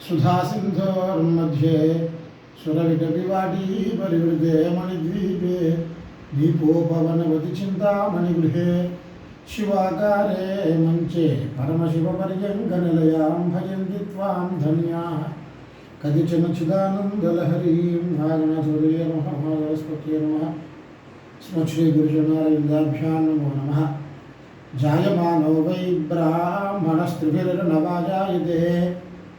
सुधासिन्धोर्मध्ये सुरविटपिवाटी परिवृते मणिद्वीपे दीपोपवनवति चिन्तामणिगृहे शिवाकारे मञ्चे परमशिवपर्यङ्कनिलयां भजन्ति त्वां धन्याः कतिचन चिदानन्दलहरीं नागनाथोदये नमः महागणस्पतये नमः श्रीगुरुचरणारविन्दाभ्यां नमो नमः। जायमानो वै ब्राह्मणस्त्रिभिर्नवाजायते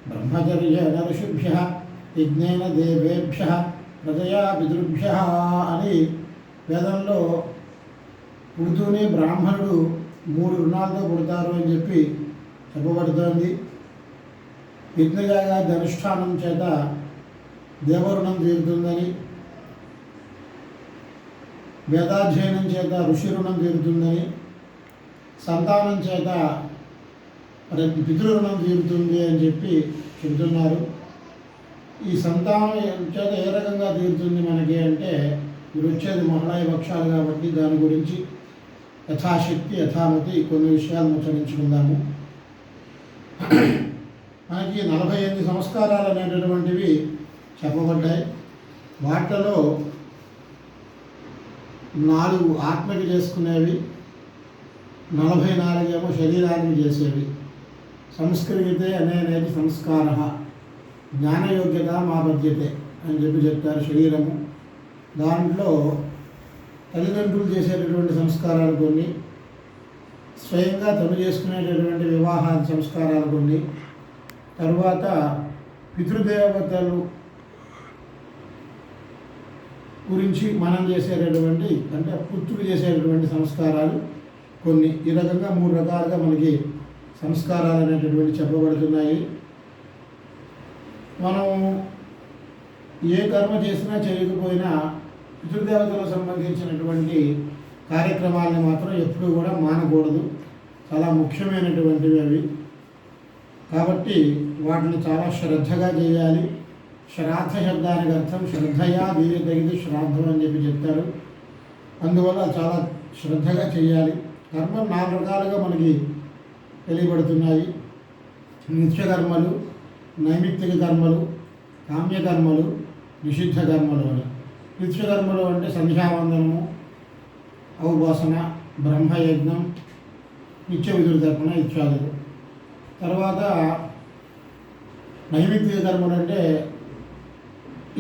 ब्रह्मचर्येण ऋषिभ्यः यज्ञेन देवेभ्यः प्रजया पितृभ्यः అని వేదంలో పుడుతూనే బ్రాహ్మణుడు 3 రుణాలతో పుడతారు అని చెప్పి చెప్పబడుతోంది. యజ్ఞయాగాది అనుష్ఠానం చేత దేవరుణం తీరుతుందని, వేదాధ్యయనం చేత ఋషి రుణం తీరుతుందని, సంతానం చేత పితృరుణం తీరుతుంది అని చెప్పి చెబుతున్నారు. ఈ సంతానం చేత ఏ రకంగా తీరుతుంది మనకి అంటే, ఇప్పుడు వచ్చేది మహాళయ పక్షాలు కాబట్టి దాని గురించి యథాశక్తి యథామతి కొన్ని విషయాలు ముచ్చరించుకుందాము. మనకి 48 సంస్కారాలు అనేటటువంటివి చెప్పబడ్డాయి. వాటిలో 4 ఆత్మకి చేసుకునేవి, 44 ఏమో శరీరానికి చేసేవి. సంస్కృతే అనేది సంస్కార జ్ఞానయోగ్యత మాపద్యతే అని చెప్పి చెప్తారు. శరీరము దాంట్లో తల్లిదండ్రులు చేసేటటువంటి సంస్కారాలు కొన్ని, స్వయంగా తను చేసుకునేటటువంటి వివాహాది సంస్కారాలు కొన్ని, తరువాత పితృదేవతలు గురించి మనం చేసేటటువంటి అంటే పుత్రులు చేసేటటువంటి సంస్కారాలు కొన్ని. ఈ రకంగా 3 రకాలుగా మనకి సంస్కారాలు అనేటటువంటి చెప్పబడుతున్నాయి. మనం ఏ కర్మ చేసినా చేయకపోయినా పితృదేవతలకు సంబంధించినటువంటి కార్యక్రమాలను మాత్రం ఎప్పుడూ కూడా మానకూడదు. చాలా ముఖ్యమైనటువంటివి అవి. కాబట్టి వాటిని చాలా శ్రద్ధగా చేయాలి. శ్రాద్ధ శబ్దానికి అర్థం శ్రద్ధయా దీర్ఘగిది శ్రాద్ధం అని చెప్పి చెప్తారు. అందువల్ల చాలా శ్రద్ధగా చేయాలి. కర్మలు 4 రకాలుగా మనకి తెలియబడుతున్నాయి. నిత్యకర్మలు, నైమిత్తిక కర్మలు, కామ్యకర్మలు, నిషిద్ధ కర్మలు అని. నిత్యకర్మలు అంటే సంధ్యావందనము, ఔపాసన, బ్రహ్మయజ్ఞం, నిత్య విధులు తర్పణ ఇత్యాదులు. తర్వాత నైమిత్తిక కర్మలు అంటే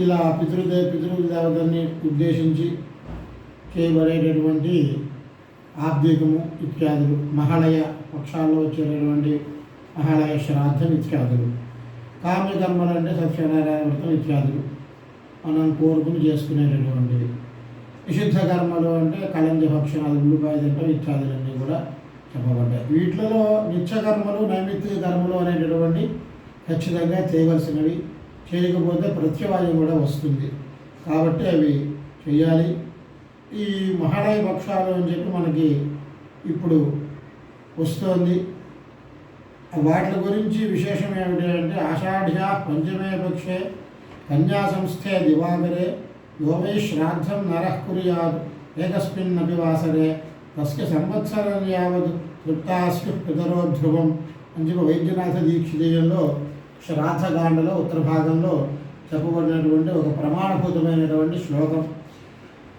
ఇలా పితృదేవతల్ని ఉద్దేశించి చేయబడేటటువంటి ఆబ్దికము ఇత్యాదులు. మహాళయ పక్షాల్లో వచ్చేటటువంటి మహాళయ శ్రాద్ధం ఇత్యాదులు. కామ్యకర్మలు అంటే సత్యనారాయణ వ్రతం ఇత్యాదులు మనం కోరుకుని చేసుకునేటటువంటివి. నిషిద్ధ కర్మలు అంటే కలంజ భక్షణాలు, ఉల్లిపాయ తింటం ఇత్యాదులన్నీ కూడా చెప్పబడ్డాయి. వీటిలో నిత్యకర్మలు, నైమిత్తిక కర్మలు అనేటటువంటి ఖచ్చితంగా చేయవలసినవి. చేయకపోతే ప్రత్యవాయం కూడా వస్తుంది. కాబట్టి అవి చేయాలి. ఈ మహాళయ పక్షాలు అని చెప్పి మనకి ఇప్పుడు వస్తోంది. వాటి గురించి విశేషం ఏమిటి అంటే, ఆషాఢ్యా పంచమే పక్షే కన్యా సంస్థే దివాకరే యోవై శ్రాద్ధం నరః కుర్యాద్ ఏకస్మిన్నపి వాసరే తస్య సంవత్సరం యావత్ తృప్తాస్యు పితరో ధ్రువం అని చెప్పి వైద్యనాథ దీక్షితీయంలో శ్రాద్ధకాండలో ఉత్తర భాగంలో చెప్పబడినటువంటి ఒక ప్రమాణభూతమైనటువంటి శ్లోకం.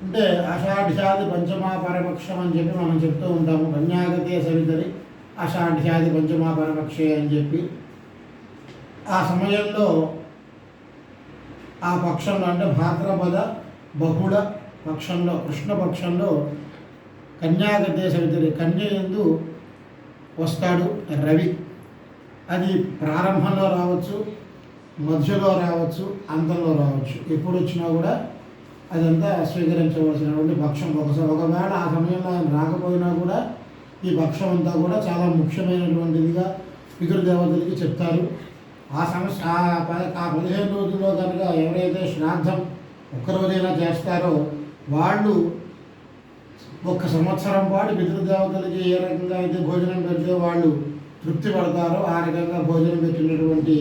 అంటే ఆషాఢ్యాది పంచమా పరపక్షం అని చెప్పి మనం చెప్తూ ఉంటాము. కన్యాగతే సవితరి ఆషాఢ్యాది పంచమా పరపక్షే అని చెప్పి ఆ సమయంలో ఆ పక్షంలో అంటే భాద్రపద బహుళ పక్షంలో, కృష్ణపక్షంలో కన్యాగతే సవితరి కన్య యందు వస్తాడు రవి. అది ప్రారంభంలో రావచ్చు, మధ్యలో రావచ్చు, అంతంలో రావచ్చు. ఎప్పుడు వచ్చినా కూడా అదంతా స్వీకరించవలసినటువంటి పక్షం. ఒకవేళ ఆ సమయంలో ఆయన రాకపోయినా కూడా ఈ పక్షం అంతా కూడా చాలా ముఖ్యమైనటువంటిదిగా పితృదేవతలకి చెప్తారు. ఆ 15 రోజుల్లో కనుక ఎవరైతే శ్రాద్ధం ఒక్కరోజైనా చేస్తారో వాళ్ళు 1 సంవత్సరం పాటు పితృదేవతలకి ఏ రకంగా అయితే భోజనం పెడితే వాళ్ళు తృప్తి పడతారో ఆ రకంగా భోజనం పెట్టినటువంటి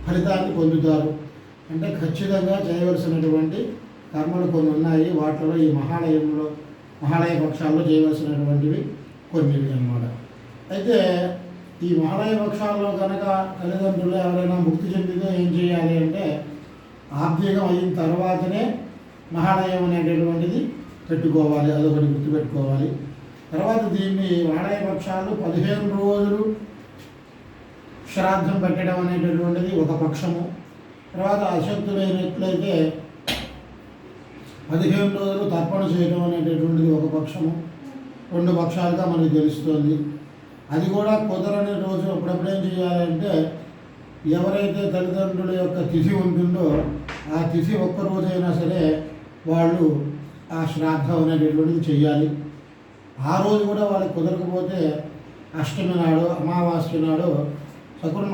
ఫలితాన్ని పొందుతారు. అంటే ఖచ్చితంగా చేయవలసినటువంటి కర్మలు కొన్ని ఉన్నాయి. వాటిలో ఈ మహాళయ పక్షాల్లో చేయవలసినటువంటివి కొన్నివి అన్నమాట. అయితే ఈ మహాళయ పక్షాల్లో కనుక తల్లిదండ్రులు ఎవరైనా ముక్తి చెందితే ఏం ఆబ్దికం అయిన తర్వాతనే మహాలయం అనేటటువంటిది పెట్టుకోవాలి, అదొకటి గుర్తుపెట్టుకోవాలి. తర్వాత దీన్ని వాడయ పక్షాలు 15 రోజులు శ్రాద్ధం పెట్టడం అనేటటువంటిది ఒక పక్షము. తర్వాత అశక్తులైనట్లయితే 15 రోజులు తర్పణ చేయడం అనేటటువంటిది ఒక పక్షము. 2 పక్షాలుగా మనకు తెలుస్తుంది. అది కూడా కుదరని రోజు అప్పుడప్పుడు ఏం చేయాలంటే ఎవరైతే తల్లిదండ్రుల యొక్క తిథి ఉంటుందో ఆ తిథి ఒక్క రోజైనా సరే వాళ్ళు ఆ శ్రాద్ధం అనేటటువంటిది చెయ్యాలి. ఆ రోజు కూడా వాళ్ళకి కుదరకపోతే అష్టమి నాడు అమావాస్య నాడు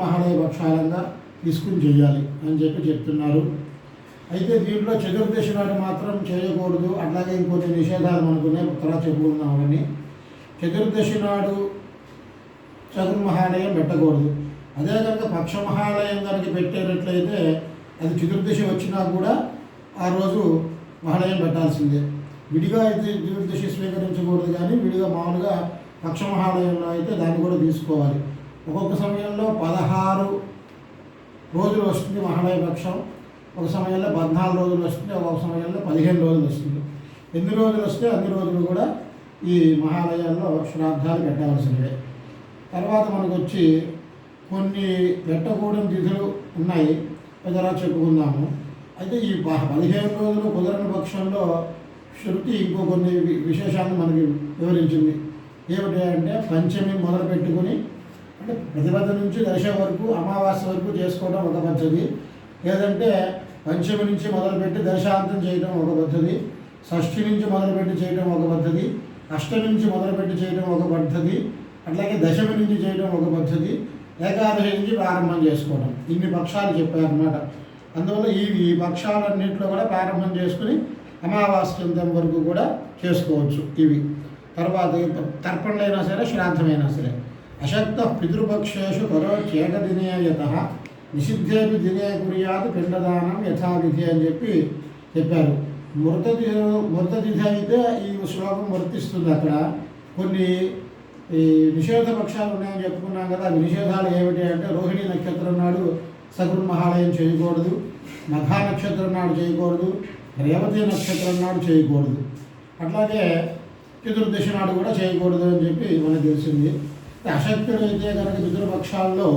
మహాలయ పక్షాలంగా తీసుకుని చేయాలి అని చెప్తున్నారు. అయితే దీంట్లో చతుర్దశి నాడు మాత్రం చేయకూడదు. అట్లాగే ఇంకొన్ని నిషేధాలు మనకున్నాయి, తర్వాత చెప్పుకుందాం. అవన్నీ చతుర్దశి నాడు మహాలయం పెట్టకూడదు. అదే కనుక మహాలయం కనుక పెట్టేటట్లయితే అది చతుర్దశి వచ్చినా కూడా ఆ రోజు మహాలయం పెట్టాల్సిందే. విడిగా అయితే చతుర్దశి స్వీకరించకూడదు, కానీ విడిగా మామూలుగా మహాలయంలో అయితే దాన్ని కూడా తీసుకోవాలి. ఒక్కొక్క సమయంలో 16 రోజులు వస్తుంది మహాలయ పక్షం, ఒక సమయంలో 14 రోజులు వస్తుంది, ఒక్కొక్క సమయంలో 15 రోజులు వస్తుంది. ఎన్ని రోజులు వస్తే అన్ని రోజులు కూడా ఈ మహాలయాల్లో శ్రాద్ధాలు పెట్టవలసినవే. తర్వాత మనకు వచ్చి కొన్ని పెట్టకూడని తిథులు ఉన్నాయి, తర్వాత చెప్పుకుందాము. అయితే ఈ 15 రోజులు కుదరని పక్షంలో శృతి ఇంకో కొన్ని విశేషాలను మనకి వివరించింది. ఏమిటి అంటే పంచమి మొదలు పెట్టుకుని అంటే ప్రతిపద నుంచి దశ వరకు అమావాస్య వరకు చేసుకోవడం ఒక పద్ధతి, లేదంటే పంచమి నుంచి మొదలుపెట్టి దశాంతం చేయడం ఒక పద్ధతి, షష్ఠి నుంచి మొదలుపెట్టి చేయడం ఒక పద్ధతి, అష్టమి నుంచి మొదలుపెట్టి చేయడం ఒక పద్ధతి, అట్లాగే దశమి నుంచి చేయడం ఒక పద్ధతి, ఏకాదశి నుంచి ప్రారంభం చేసుకోవడం. ఇన్ని పక్షాలు చెప్పారన్నమాట. అందువల్ల ఈ పక్షాలన్నింటిలో కూడా ప్రారంభం చేసుకుని అమావాస్యంతం వరకు కూడా చేసుకోవచ్చు. ఇవి తర్వాత తర్పణలైనా సరే శ్రాద్ధమైనా సరే. అశక్త పితృపక్షేషు కరోచేకదినేయత నిషిద్ధేపి దినే కుర్యాత్ పిండదానం యథావిధి అని చెప్పారు. మృతతిథి అయితే ఈ శ్లోకం వర్తిస్తుంది. అక్కడ కొన్ని ఈ నిషేధ పక్షాలు ఉన్నాయని చెప్పుకున్నాం కదా. అవి నిషేధాలు ఏమిటి అంటే రోహిణి నక్షత్రం నాడు మహాలయం చేయకూడదు, మఘా నక్షత్రం నాడు చేయకూడదు, రేవతి నక్షత్రం నాడు చేయకూడదు, అట్లాగే చతుర్దశి నాడు కూడా చేయకూడదు అని మనకు తెలిసింది. అశక్తుడైతే కనుక పితృపక్షాల్లో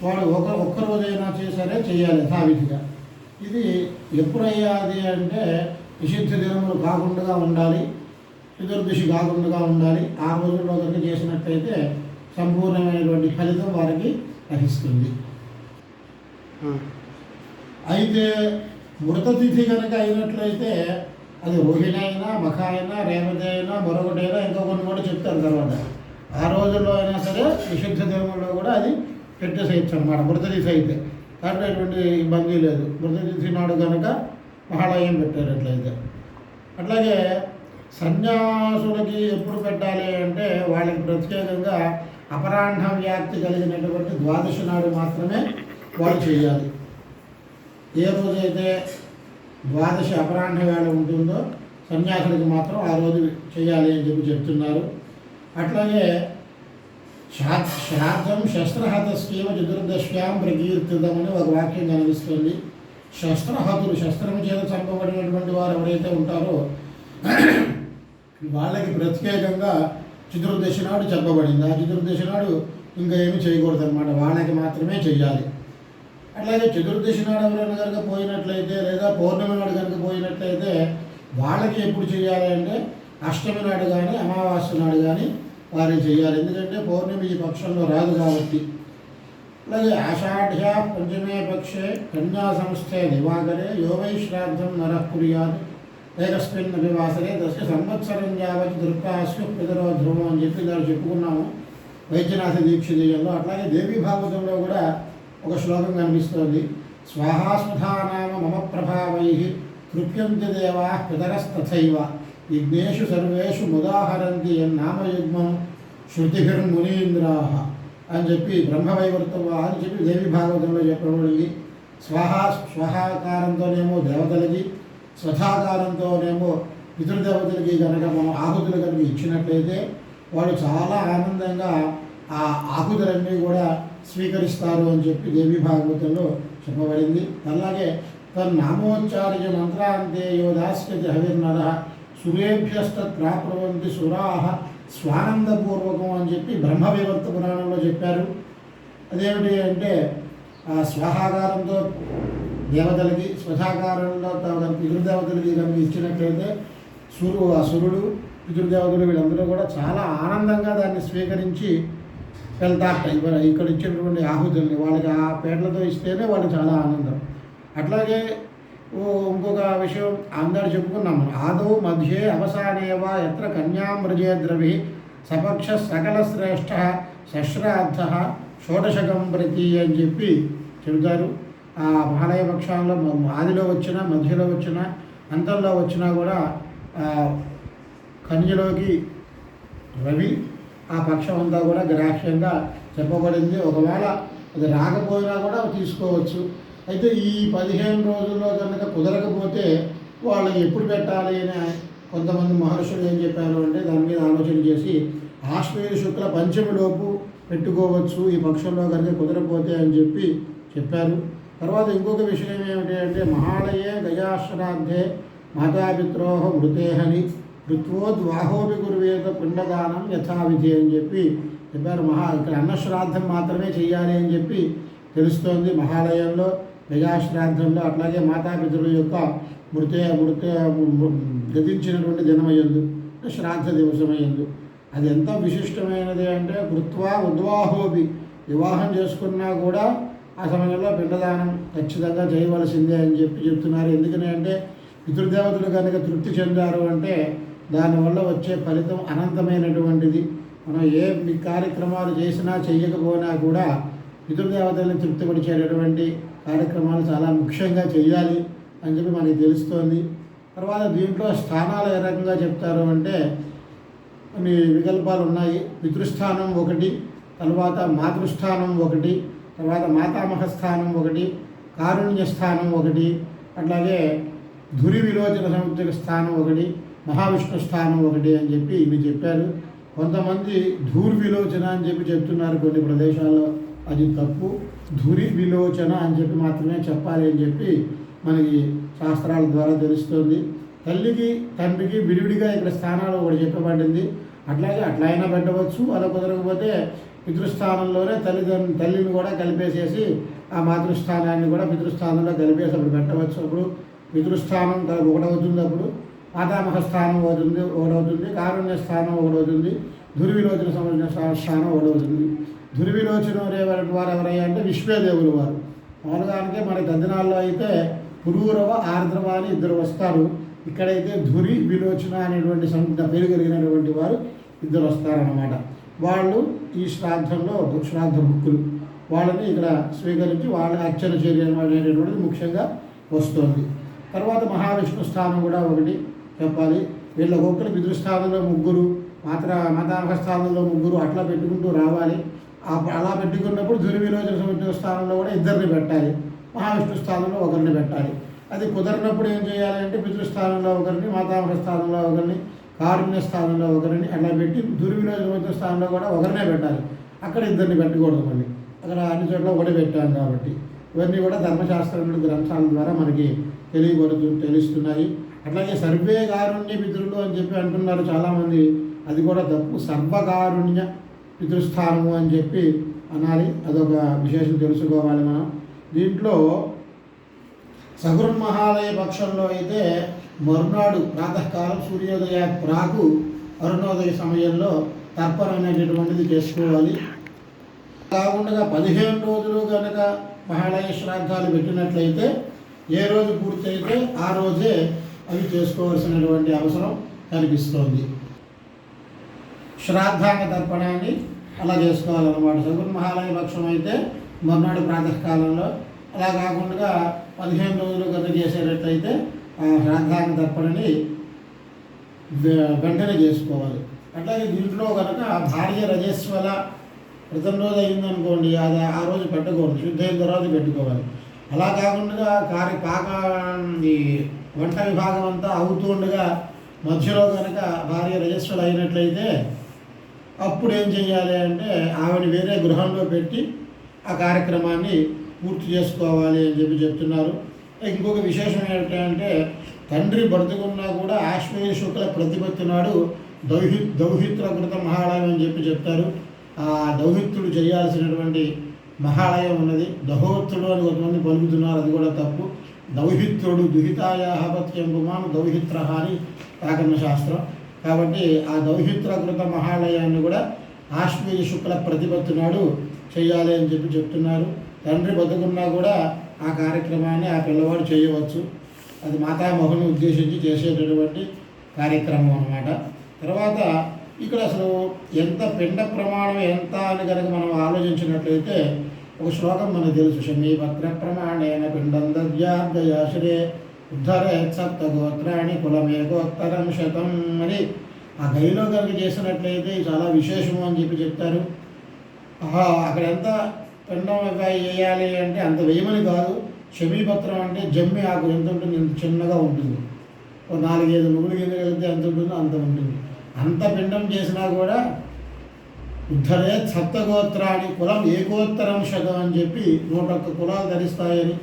వాడు ఒక్క రోజైనా చేసరే చేయాలి యథావిధిగా. ఇది ఎప్పుడయ్యాది అంటే నిషిద్ధ దినములు కాకుండా ఉండాలి, చతుర్దశి కాకుండా ఉండాలి. ఆ రోజుల్లో కనుక చేసినట్లయితే సంపూర్ణమైనటువంటి ఫలితం వారికి లభిస్తుంది. అయితే మృతతిథి కనుక అయినట్లయితే అది రోహిణి అయినా మఖ అయినా రేవతి అయినా మరొకటైనా ఇంకా కొన్ని కూడా చెప్తారు తర్వాత. ఆ రోజుల్లో అయినా సరే నిషిద్ధ దినముల్లో కూడా అది పెట్టేసేయచ్చు అనమాట. మృతతిథి అయితే దాంట్లో ఎటువంటి ఇబ్బంది లేదు. మృతతిథి నాడు కనుక మహాలయం పెట్టేటట్లయితే. అట్లాగే సన్యాసులకి ఎప్పుడు పెట్టాలి అంటే వాళ్ళకి ప్రత్యేకంగా అపరాహ్న వ్యాప్తి కలిగినటువంటి ద్వాదశి నాడు మాత్రమే వాళ్ళు చేయాలి. ఏ రోజైతే ద్వాదశి అపరాహ్న వేళ ఉంటుందో సన్యాసులకి మాత్రం ఆ రోజు చేయాలి అని చెప్తున్నారు. అట్లాగే శ్రాద్ధం శస్త్రహతస్యవ చతుర్దశ్యాం ప్రకీర్తితమని ఒక వాక్యం కనిపిస్తుంది. శస్త్రహతులు శస్త్రం చేత చంపబడినటువంటి వారు ఎవరైతే ఉంటారో వాళ్ళకి ప్రత్యేకంగా చతుర్దశి నాడు చెప్పబడింది. ఆ చతుర్దశి నాడు ఇంకా ఏమీ చేయకూడదు అనమాట, వాళ్ళకి మాత్రమే చెయ్యాలి. అట్లాగే చతుర్దశి నాడు ఎవరైనా కనుక పోయినట్లయితే లేదా పౌర్ణమి నాడు కనుక పోయినట్లయితే వాళ్ళకి ఎప్పుడు చేయాలి అంటే అష్టమి నాడు కానీ అమావాస్య నాడు కానీ వారికి చేయాలి. ఎందుకంటే పౌర్ణమి ఈ పక్షంలో రాదు కాబట్టి. అలాగే ఆషాఢ్య పంచమే పక్షే కన్యా సంస్థే దివాకరే యోగై శ్రాద్ధం నరః కుర్యాత్ ఏకస్మిన్ అభివాసరే దశ సంవత్సరం యావత్ దృక్పాశ్వ పితరో ధ్రువం అని దాన్ని చెప్పుకున్నాము వైద్యనాథ దీక్షితీయంలో. అట్లాగే దేవీ భాగవతంలో కూడా ఒక శ్లోకం కనిపిస్తోంది. స్వాహాస్మధానామ మమ ప్రభావై కృప్యంతి దేవా పితరస్తథైవ యజ్ఞేషు సర్వేషు ముదాహరంతి యన్నామయుగ్మం శృతిభిర్మునీంద్రాః అని బ్రహ్మవైవర్తం అని దేవి భాగవతంలో చెప్పబడింది. స్వహాకారంతోనేమో దేవతలకి, స్వధాకారంతోనేమో పితృదేవతలకి కనుక మనం ఆహుతులు కనుక ఇచ్చినట్లయితే వాళ్ళు చాలా ఆనందంగా ఆ ఆహుతులన్నీ కూడా స్వీకరిస్తారు అని దేవి భాగవతంలో చెప్పబడింది. అలాగే తన్నామోచ్చార్య మంత్రాంతే యో దాస్యతి హవిర్నర సురేభ్యస్తత్ ప్రాప్నువంతి సురాహ స్వానందపూర్వకం అని చెప్పి బ్రహ్మ వివర్త పురాణంలో చెప్పారు. అదేమిటి అంటే స్వాహాకారంతో దేవతలకి, స్వధాకారంలో పితృదేవతలకి కనుక ఇచ్చినట్లయితే సురుడు పితృదేవతలు వీళ్ళందరూ కూడా చాలా ఆనందంగా దాన్ని స్వీకరించి వెళ్తారట. ఇక్కడ ఇచ్చినటువంటి ఆహుతుల్ని వాళ్ళకి ఆ పేర్లతో ఇస్తేనే వాళ్ళకి చాలా ఆనందం. అట్లాగే ఇంకొక విషయం అందరూ చెప్పుకున్నాం మనం, ఆదౌ మధ్యే అవసానేవా ఎత్ర కన్యామృజే ద్రవి సపక్ష సకల శ్రేష్ఠ సశ్రాద్ధ షోడశకం ప్రతి అని చెప్పి చెబుతారు. ఆ మహాలయ పక్షాల్లో ఆదిలో వచ్చినా, మధ్యలో వచ్చినా, అంతంలో వచ్చినా కూడా కన్యలోకి రవి ఆ పక్షం అంతా కూడా గ్రాహ్యంగా చెప్పబడింది. ఒకవేళ అది రాకపోయినా కూడా తీసుకోవచ్చు. అయితే ఈ 15 రోజుల్లో కనుక కుదరకపోతే వాళ్ళకి ఎప్పుడు పెట్టాలి అని కొంతమంది మహర్షులు ఏం చెప్పారు అంటే దాని మీద ఆలోచన చేసి ఆశ్వేయ శుక్ల పంచమిలోపు పెట్టుకోవచ్చు ఈ పక్షంలో కనుక కుదరకపోతే అని చెప్పి చెప్పారు. తర్వాత ఇంకొక విషయం ఏమిటి అంటే మహాలయే గజాశ్రాద్ధే మాతాపిత్రోహ మృతేహని ఋత్వోద్వాహోపి గురువేద పిండదానం యథావిధి అని చెప్పి చెప్పారు. ఇక్కడ అన్నశ్రాద్ధం మాత్రమే చేయాలి అని చెప్పి తెలుస్తోంది మహాలయంలో, గజాశ్రాద్ధంలో. అట్లాగే మాతాపితరుల యొక్క గతించినటువంటి దినమయ్యందు శ్రాద్ధ దివసమయ్యందు అది ఎంత విశిష్టమైనది అంటే కృత్వా ఉద్వాహోపి వివాహం చేసుకున్నా కూడా ఆ సమయంలో పిండదానం ఖచ్చితంగా చేయవలసిందే అని చెప్పి చెప్తున్నారు. ఎందుకని అంటే పితృదేవతలు కనుక తృప్తి చెందారు అంటే దానివల్ల వచ్చే ఫలితం అనంతమైనటువంటిది. మనం ఏ కార్యక్రమాలు చేసినా చెయ్యకపోయినా కూడా పితృదేవతల్ని తృప్తిపరిచేటటువంటి కార్యక్రమాలు చాలా ముఖ్యంగా చేయాలి అని చెప్పి మనకి తెలుస్తోంది. తర్వాత దీంట్లో స్థానాలు ఏ రకంగా చెప్తారు అంటే కొన్ని వికల్పాలు ఉన్నాయి. పితృస్థానం ఒకటి, తర్వాత మాతృస్థానం ఒకటి, తర్వాత మాతామహ స్థానం ఒకటి, కారుణ్య స్థానం ఒకటి, అట్లాగే ధురి విలోచన సముద్ర స్థానం ఒకటి, మహావిష్ణు స్థానం ఒకటి అని చెప్పి ఇవి చెప్పారు. కొంతమంది ధూర్ విలోచన అని చెప్పి చెప్తున్నారు కొన్ని ప్రదేశాల్లో. అది తప్పు. ధురి విలోచన అని చెప్పి మాత్రమే చెప్పాలి అని చెప్పి మనకి శాస్త్రాల ద్వారా తెలుస్తుంది. తల్లికి తండ్రికి విడివిడిగా ఇక్కడ స్థానాలు ఒకటి చెప్పబడింది. అట్లాగే అట్లా అయినా పెట్టవచ్చు. అలా కుదరకపోతే పితృస్థానంలోనే తల్లిని కూడా కలిపేసేసి ఆ మాతృస్థానాన్ని కూడా పితృస్థానంలో కలిపేసి అప్పుడు పెట్టవచ్చు. అప్పుడు పితృస్థానం ఒకటవుతుంది, అప్పుడు మాతామహ స్థానం ఒకటవుతుంది, కారుణ్య స్థానం ఒకటవుతుంది, ధుర్విలోచన సంబంధించిన స్థానం ఒకటవుతుంది. ధుర్విలోచన వారు ఎవరయ్యా అంటే విశ్వేదేవులు వారు. మామూలుగానికే మన గద్దనాల్లో అయితే పురూరవ ఆర్ద్రవ అని ఇద్దరు వస్తారు. ఇక్కడైతే ధురి విలోచన అనేటువంటి పేరు కలిగినటువంటి వారు ఇద్దరు వస్తారన్నమాట. వాళ్ళు ఈ శ్రాద్ధంలో శ్రాద్ధ భుక్కులు వాళ్ళని ఇక్కడ స్వీకరించి వాళ్ళ అర్చన చేయడం అనేటువంటిది ముఖ్యంగా వస్తుంది. తర్వాత మహావిష్ణు స్థానం కూడా ఒకటి చెప్పాలి. వీళ్ళ ఒక్కరు పితృస్థానంలో ముగ్గురు, మాతామహ స్థానంలో ముగ్గురు అట్లా పెట్టుకుంటూ రావాలి. అలా పెట్టుకున్నప్పుడు దుర్విలోచన సముద్ర స్థానంలో కూడా ఇద్దరిని పెట్టాలి, మహావిష్ణు స్థానంలో ఒకరిని పెట్టాలి. అది కుదరినప్పుడు ఏం చేయాలి అంటే పితృస్థానంలో ఒకరిని, మాతామహ స్థానంలో ఒకరిని, కారుణ్య స్థానంలో ఒకరిని అట్లా పెట్టి దుర్విలోచన సముద్ర స్థానంలో కూడా ఒకరినే పెట్టాలి. అక్కడ ఇద్దరిని పెట్టకూడదు. మళ్ళీ అక్కడ అన్ని చోట్ల ఒకటి పెట్టాం కాబట్టి ఇవన్నీ కూడా ధర్మశాస్త్రంలో గ్రంథాల ద్వారా మనకి తెలుస్తున్నాయి. అట్లాగే సర్వే కారుణ్య పితృలు అని చెప్పి అంటున్నారు చాలామంది. అది కూడా తప్పు. సర్వకారుణ్య పితృస్థానము అని చెప్పి అనాలి. అదొక విశేషం తెలుసుకోవాలి మనం. దీంట్లో సగుర్మహాలయ పక్షంలో అయితే మరునాడు ప్రాతకాలం సూర్యోదయ ప్రాకు అరుణోదయ సమయంలో తర్పణం అనేటటువంటిది చేసుకోవాలి. కాకుండా 15 రోజులు కనుక మహాలయ శ్రాద్ధాలు పెట్టినట్లయితే ఏ రోజు పూర్తయితే ఆ రోజే అవి చేసుకోవాల్సినటువంటి అవసరం కనిపిస్తోంది. శ్రాద్ధాంగ తర్పణాన్ని అలా చేసుకోవాలన్నమాట. సగుర్మహాలయ పక్షం అయితే మర్నాడు ప్రాతకాలంలో, అలా కాకుండా 15 రోజులు కనుక చేసేటట్లయితే ఆ శ్రాద్ధాంగ తర్పణని వెంటనే చేసుకోవాలి. అట్లాగే దీంట్లో కనుక భార్య రజస్వల ప్రథమ రోజు అయిందనుకోండి, అది ఆ రోజు పెట్టకూడదు, శుద్ధ అయిన తర్వాత పెట్టుకోవాలి. అలా కాకుండా వంట విభాగం అంతా అవుతూ ఉండగా మధ్యలో కనుక భార్య రజస్వలు అయినట్లయితే అప్పుడు ఏం చేయాలి అంటే ఆవిడ వేరే గృహంలో పెట్టి ఆ కార్యక్రమాన్ని పూర్తి చేసుకోవాలి అని చెప్పి చెప్తున్నారు. ఇంకొక విశేషం ఏమిటంటే తండ్రి బ్రతుకున్నా కూడా ఆశ్వయుజ శుక్ల ప్రతిపత్తి నాడు దౌహిత్రకృత మహాలయం అని చెప్పి చెప్తారు. ఆ దౌహిత్రుడు చేయాల్సినటువంటి మహాలయం ఉన్నది. దహోత్రుడు అని కొంతమంది పలుకుతున్నారు, అది కూడా తప్పు. దౌహిత్రుడు దుహితాయాహపత్యం పుమాను దౌహిత్ర అని వ్యాకరణ శాస్త్రం. కాబట్టి ఆ దౌహిత్రకృత మహాలయాన్ని కూడా ఆశ్వయుజ శుక్ల ప్రతిపత్తి నాడు చేయాలి అని చెప్పి చెప్తున్నారు. తండ్రి బతుకున్నా కూడా ఆ కార్యక్రమాన్ని ఆ పిల్లవాడు చేయవచ్చు. అది మాతామహుని ఉద్దేశించి చేసేటటువంటి కార్యక్రమం అన్నమాట. తర్వాత ఇక్కడ అసలు ఎంత పిండ ప్రమాణం ఎంత అని కనుక మనం ఆలోచించినట్లయితే ఒక శ్లోకం మనకు తెలుసు. శమీపత్ర ప్రమాణేన పిండం దద్యార్దయాశ్రే ఉద్ధరే సప్తగోత్రాన్ని కులమేకోత్తరం శతం అని ఆ గైలో కనుక చేసినట్లయితే చాలా విశేషము అని చెప్పి చెప్తారు. అక్కడ ఎంత పిండం వేయాలి అంటే అంత వేయమని కాదు. శమీపత్రం అంటే జమ్మి ఆకు ఎంత ఉంటుంది, ఎంత చిన్నగా ఉంటుంది. ఒక 4-5 నువ్వులు కింద వెళ్తే ఎంత ఉంటుందో అంత ఉంటుంది. అంత పిండం చేసినా కూడా ఉద్ధరే సప్తగోత్రాన్ని కులం ఏకోత్తరం శతం అని చెప్పి 101 కులాలు ధరిస్తాయని,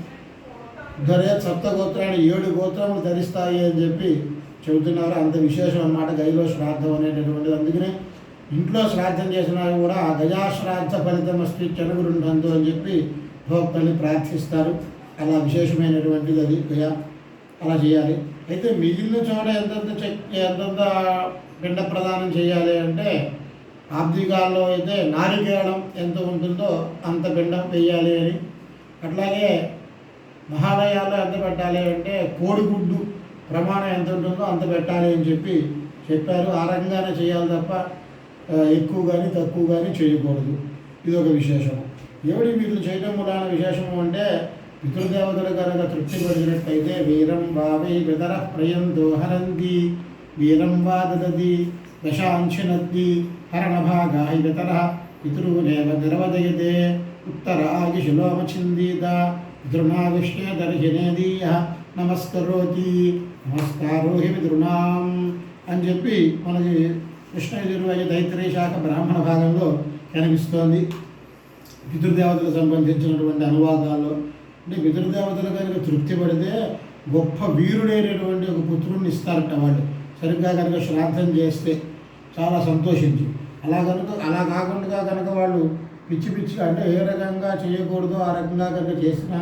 ఉద్ధరే సప్తగోత్రాన్ని 7 గోత్రములు ధరిస్తాయి అని చెప్పి చెబుతున్నారు. అంత విశేషం అన్నమాట గైలో శ్రాద్ధం అనేటటువంటిది. అందుకనే ఇంట్లో శ్రాద్ధం చేసినా కూడా ఆ గజాశ్రాద్ధ ఫలితం వస్తే చెనగురుండంతో అని చెప్పి భోక్తల్ని ప్రార్థిస్తారు. అలా విశేషమైనటువంటిది అది గయ, అలా చేయాలి. అయితే మిగిలిన చోట ఎంతంత పిండ ప్రదానం చేయాలి అంటే ఆబ్దికాల్లో అయితే నారికేళం ఎంత ఉంటుందో అంత పిండం వేయాలి అని, అట్లాగే మహాలయాల్లో ఎంత పెట్టాలి అంటే కోడిగుడ్డు ప్రమాణం ఎంత ఉంటుందో అంత పెట్టాలి అని చెప్పి చెప్పారు. ఆ రకంగానే చేయాలి తప్ప ఎక్కువ కానీ తక్కువ కానీ చేయకూడదు. ఇది ఒక విశేషము. ఎవడి వీళ్ళు చేయడం మూలాన విశేషము అంటే పితృదేవతలు కనుక తృప్తి పడినట్టయితే వీరం వావై పితర ప్రయంతో హరంతి వీరం వా దదతి దశాంశనద్ది హరణభాగా పితర పితృనేవ నిర్వదయతే ఉత్తర ఆగిశులోమచిందీత పితృణావిష్ణే దర్శనేదీయ నమస్కరోతి నమస్కారో హి పితృణాం అని చెప్పి మనకి కృష్ణ యజుర్వేద తైత్రేయ శాఖ బ్రాహ్మణ భాగంలో కనిపిస్తోంది. పితృదేవతలకు సంబంధించినటువంటి అనువాదాల్లో అంటే పితృదేవతలు కనుక తృప్తి పడితే గొప్ప వీరుడైనటువంటి ఒక పుత్రుడిని ఇస్తారట వాళ్ళు, సరిగ్గా కనుక శ్రాద్ధం చేస్తే చాలా సంతోషించి. అలా కాకుండా కనుక వాళ్ళు పిచ్చి అంటే ఏ రకంగా చేయకూడదో ఆ రకంగా కనుక చేసినా,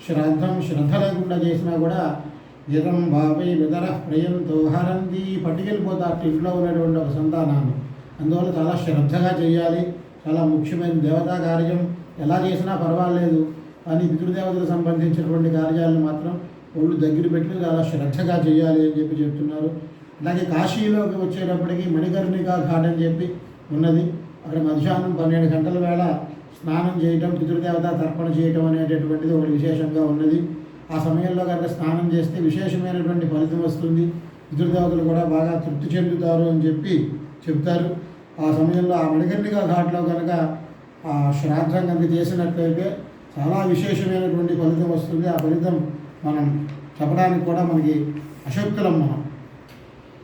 శ్రాద్ధం శ్రద్ధ లేకుండా చేసినా కూడా ఇదం బాబై విదర ప్రియంతో హరంతి పట్టుకెళ్ళిపోతారు ఇంట్లో ఉన్నటువంటి ఒక సంతానాన్ని. అందువల్ల చాలా శ్రద్ధగా చేయాలి. చాలా ముఖ్యమైన దేవతా కార్యం ఎలా చేసినా పర్వాలేదు, కానీ పితృదేవతలకు సంబంధించినటువంటి కార్యాలను మాత్రం ఒళ్ళు దగ్గర పెట్టి చాలా శ్రద్ధగా చేయాలి అని చెప్పి చెప్తున్నారు. అలాగే కాశీలోకి వచ్చేటప్పటికి మణికర్ణికా ఘాట్ అని చెప్పి ఉన్నది. అక్కడ మధ్యాహ్నం 12 గంటల వేళ స్నానం చేయటం, పితృదేవత తర్పణ చేయటం అనేటటువంటిది ఒకటి విశేషంగా ఉన్నది. ఆ సమయంలో కనుక స్నానం చేస్తే విశేషమైనటువంటి ఫలితం వస్తుంది. పితృదేవతలు కూడా బాగా తృప్తి చెందుతారు అని చెప్పి చెప్తారు. ఆ సమయంలో ఆ మణికర్ణికా ఘాట్లో కనుక ఆ శ్రాద్ధం కనుక చేసినట్లయితే చాలా విశేషమైనటువంటి ఫలితం వస్తుంది. ఆ ఫలితం మనం చెప్పడానికి కూడా మనకి అశక్తులం. మనం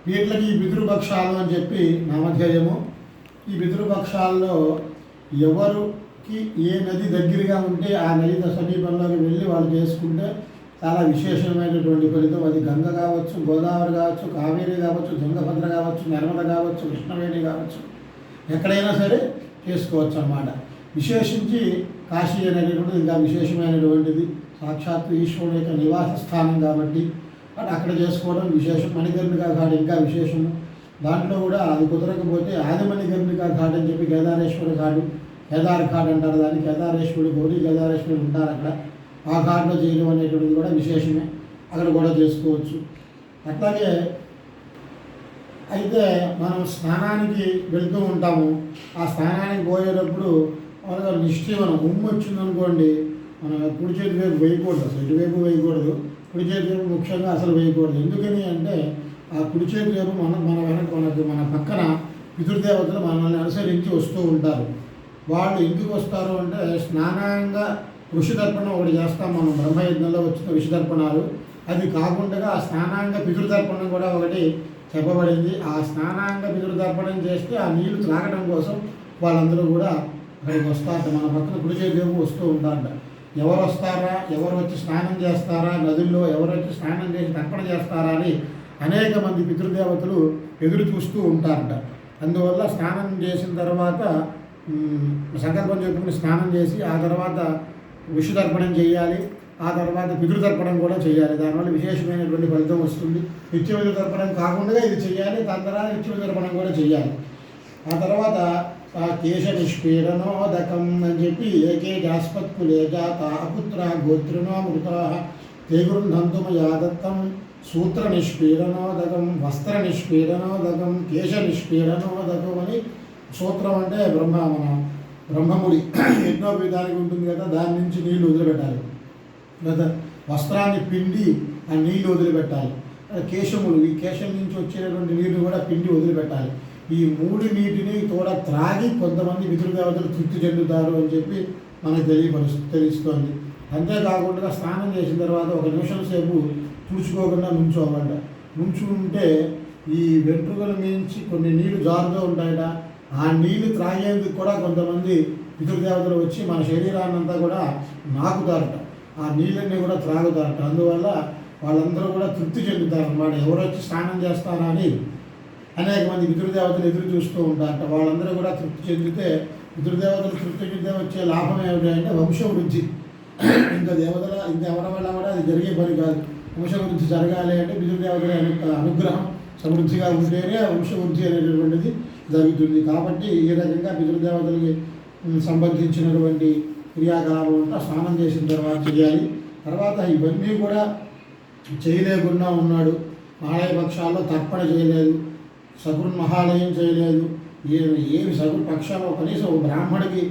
వీటికి పితృపక్షాలు అని చెప్పి నామధేయము. ఈ పితృపక్షాల్లో ఎవరికి ఏ నది దగ్గరగా ఉంటే ఆ నది సమీపంలోకి వెళ్ళి వాళ్ళు చేసుకుంటే చాలా విశేషమైనటువంటి ఫలితం. అది గంగ కావచ్చు, గోదావరి కావచ్చు, కావేరి కావచ్చు, తుంగభద్ర కావచ్చు, నర్మద కావచ్చు, కృష్ణవేణి కావచ్చు, ఎక్కడైనా సరే చేసుకోవచ్చు అన్నమాట. విశేషించి కాశీ అనేటువంటిది ఇంకా విశేషమైనటువంటిది. సాక్షాత్తు ఈశ్వరుడు యొక్క నివాస స్థానం కాబట్టి అక్కడ చేసుకోవడం విశేషం. మణికర్ణికా ఘాట్ ఇంకా విశేషము. దాంట్లో కూడా అది కుదరకపోతే ఆదిమణికర్ణికా ఘాట్ అని చెప్పి కేదారేశ్వర ఘాటు, కేదార్ ఘాట్ అంటారు దాన్ని. కేదారేశ్వరుడు, గౌరీ కేదారేశ్వరుడు ఉంటారు అక్కడ. ఆ ఘాట్లో చేయడం అనేటువంటిది కూడా విశేషమే, అక్కడ కూడా చేసుకోవచ్చు. అట్లాగే అయితే మనం స్నానానికి వెళ్తూ ఉంటాము. ఆ స్నానానికి పోయేటప్పుడు మనకు నిశ్చయం ఉమ్ము వచ్చిందనుకోండి, మనం కుడి చేతి వైపు వేయకూడదు, అసలు ఇటువైపు వేయకూడదు. కుడి చేతి వైపు ముఖ్యంగా అసలు వేయకూడదు. ఎందుకని అంటే ఆ కుడి చేతి వైపు మన పక్కన పితృదేవతలు మనల్ని అనుసరించి వస్తూ ఉంటారు. వాళ్ళు ఎందుకు వస్తారు అంటే స్నానంగా ఋషితర్పణం ఒకటి చేస్తాం మనం, బ్రహ్మయజ్ఞంలో వచ్చిన ఋషితర్పణాలు. అది కాకుండా ఆ స్నానాంగ పితృతర్పణం కూడా ఒకటి చెప్పబడింది. ఆ స్నానాంగ పితృతర్పణం చేస్తే ఆ నీళ్లు త్రాగడం కోసం వాళ్ళందరూ కూడా అక్కడికి వస్తారట. మన పక్కన కుడి చేతి వైపు వస్తూ ఉంటారట. ఎవరు వస్తారా, ఎవరు వచ్చి స్నానం చేస్తారా, నదుల్లో ఎవరు వచ్చి స్నానం చేసి తర్పణ చేస్తారా అని అనేక మంది పితృదేవతలు ఎదురు చూస్తూ ఉంటారట. అందువల్ల స్నానం చేసిన తర్వాత సంకల్పం చెప్పుకుని స్నానం చేసి ఆ తర్వాత విషుదర్పణం చేయాలి. ఆ తర్వాత పితృతర్పణం కూడా చేయాలి. దానివల్ల విశేషమైనటువంటి ఫలితం వస్తుంది. నిత్య పితృతర్పణం కాకుండా ఇది చేయాలి. దాని తర్వాత నిత్య పితృతర్పణం కూడా చేయాలి. ఆ తర్వాత కేశ నిష్పీడనోదకం అని చెప్పి ఏకే జాస్పత్కులే జాత అపుత్ర గోత్రినో మృత తెగురుంధంతుమయా దత్తం సూత్ర నిష్పీడనోదకం, వస్త్ర నిష్పీడనోదకం, కేశ నిష్పీడనోదకం అని. సూత్రం అంటే బ్రహ్మముడి యజ్ఞోపేతానికి ఉంటుంది కదా, దాని నుంచి నీళ్లు వదిలిపెట్టాలి. లేదా వస్త్రాన్ని పిండి ఆ నీళ్లు వదిలిపెట్టాలి. కేశములు, ఈ కేశం నుంచి వచ్చేటువంటి నీళ్లు కూడా పిండి వదిలిపెట్టాలి. ఈ 3 నీటిని కూడా త్రాగి కొంతమంది పితృదేవతలు తృప్తి చెందుతారు అని చెప్పి మనకు తెలుస్తోంది. అంతేకాకుండా స్నానం చేసిన తర్వాత 1 నిమిషం సేపు తుడుచుకోకుండా నుంచోవాలంట. నుంచుంటే ఈ వెంట్రుకల నుంచి కొన్ని నీళ్లు జారుతూ ఉంటాయట. ఆ నీళ్లు త్రాగేందుకు కూడా కొంతమంది పితృదేవతలు వచ్చి మన శరీరాన్నంతా కూడా నాకుతారట. ఆ నీళ్ళన్నీ కూడా త్రాగుతారట. అందువల్ల వాళ్ళందరూ కూడా తృప్తి చెందుతారు అన్నమాట. ఎవరు వచ్చి స్నానం చేస్తారా అని అనేక మంది పితృదేవతలు ఎదురు చూస్తూ ఉంటారట. వాళ్ళందరూ కూడా తృప్తి చెందితే పితృదేవతలు తృప్తి చెందితే వచ్చే లాభం ఏమిటి అంటే వంశవృద్ధి. ఇంకా ఎవరి వల్ల కూడా అది జరిగే పని కాదు. వంశవృద్ధి జరగాలి అంటే పితృదేవతల అనుగ్రహం సమృద్ధిగా ఉంటేనే వంశవృద్ధి అనేటటువంటిది జరుగుతుంది. కాబట్టి ఈ రకంగా పితృదేవతలకి సంబంధించినటువంటి క్రియాకలాపం అంతా స్నానం చేసిన తర్వాత చేయాలి. తర్వాత ఇవన్నీ కూడా చేయలేకుండా ఉన్నాడు. మహాలయ పక్షాల్లో తర్పణ చేయలేదు, మహాలయం చేయలేదు. ఏమి పక్షాల్లో కనీసం ఒక బ్రాహ్మడికి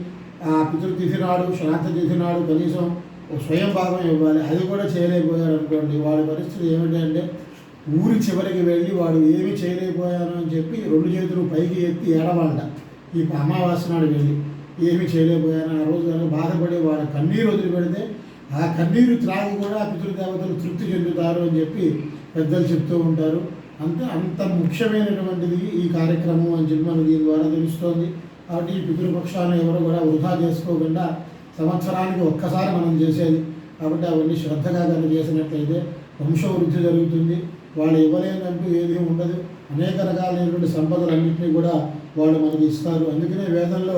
ఆ పితృతిథి నాడు, శ్రాద్ధ తిథి నాడు కనీసం స్వయం భాగం ఇవ్వాలి. అది కూడా చేయలేకపోయాడు అనుకోండి. వాడి పరిస్థితి ఏమిటంటే ఊరి చివరికి వెళ్ళి వాడు ఏమి చేయలేకపోయాను అని చెప్పి 2 చేతులు పైకి ఎత్తి ఏడవాళ్ళ. ఈ అమావాస్య నాడు వెళ్ళి ఏమి చేయలేకపోయాను ఆ రోజు బాధపడి వాడు కన్నీరు వదిలిపెడితే ఆ కన్నీరు త్రాగి కూడా పితృదేవతలు తృప్తి చెందుతారు అని చెప్పి పెద్దలు చెప్తూ ఉంటారు. అంత ముఖ్యమైనటువంటిది ఈ కార్యక్రమం అని చెప్పి మనకు దీని ద్వారా తెలుస్తోంది. కాబట్టి ఈ పితృపక్షాలను ఎవరు కూడా వృధా చేసుకోకుండా సంవత్సరానికి ఒక్కసారి మనం చేసేది. కాబట్టి అవన్నీ శ్రద్ధగా కనుక చేసినట్లయితే వంశవృద్ధి జరుగుతుంది. వాళ్ళు ఇవ్వలేదంటూ ఏదీ ఉండదు. అనేక రకాలైనటువంటి సంపదలన్నింటినీ కూడా వాళ్ళు మనకి ఇస్తారు. అందుకనే వేదంలో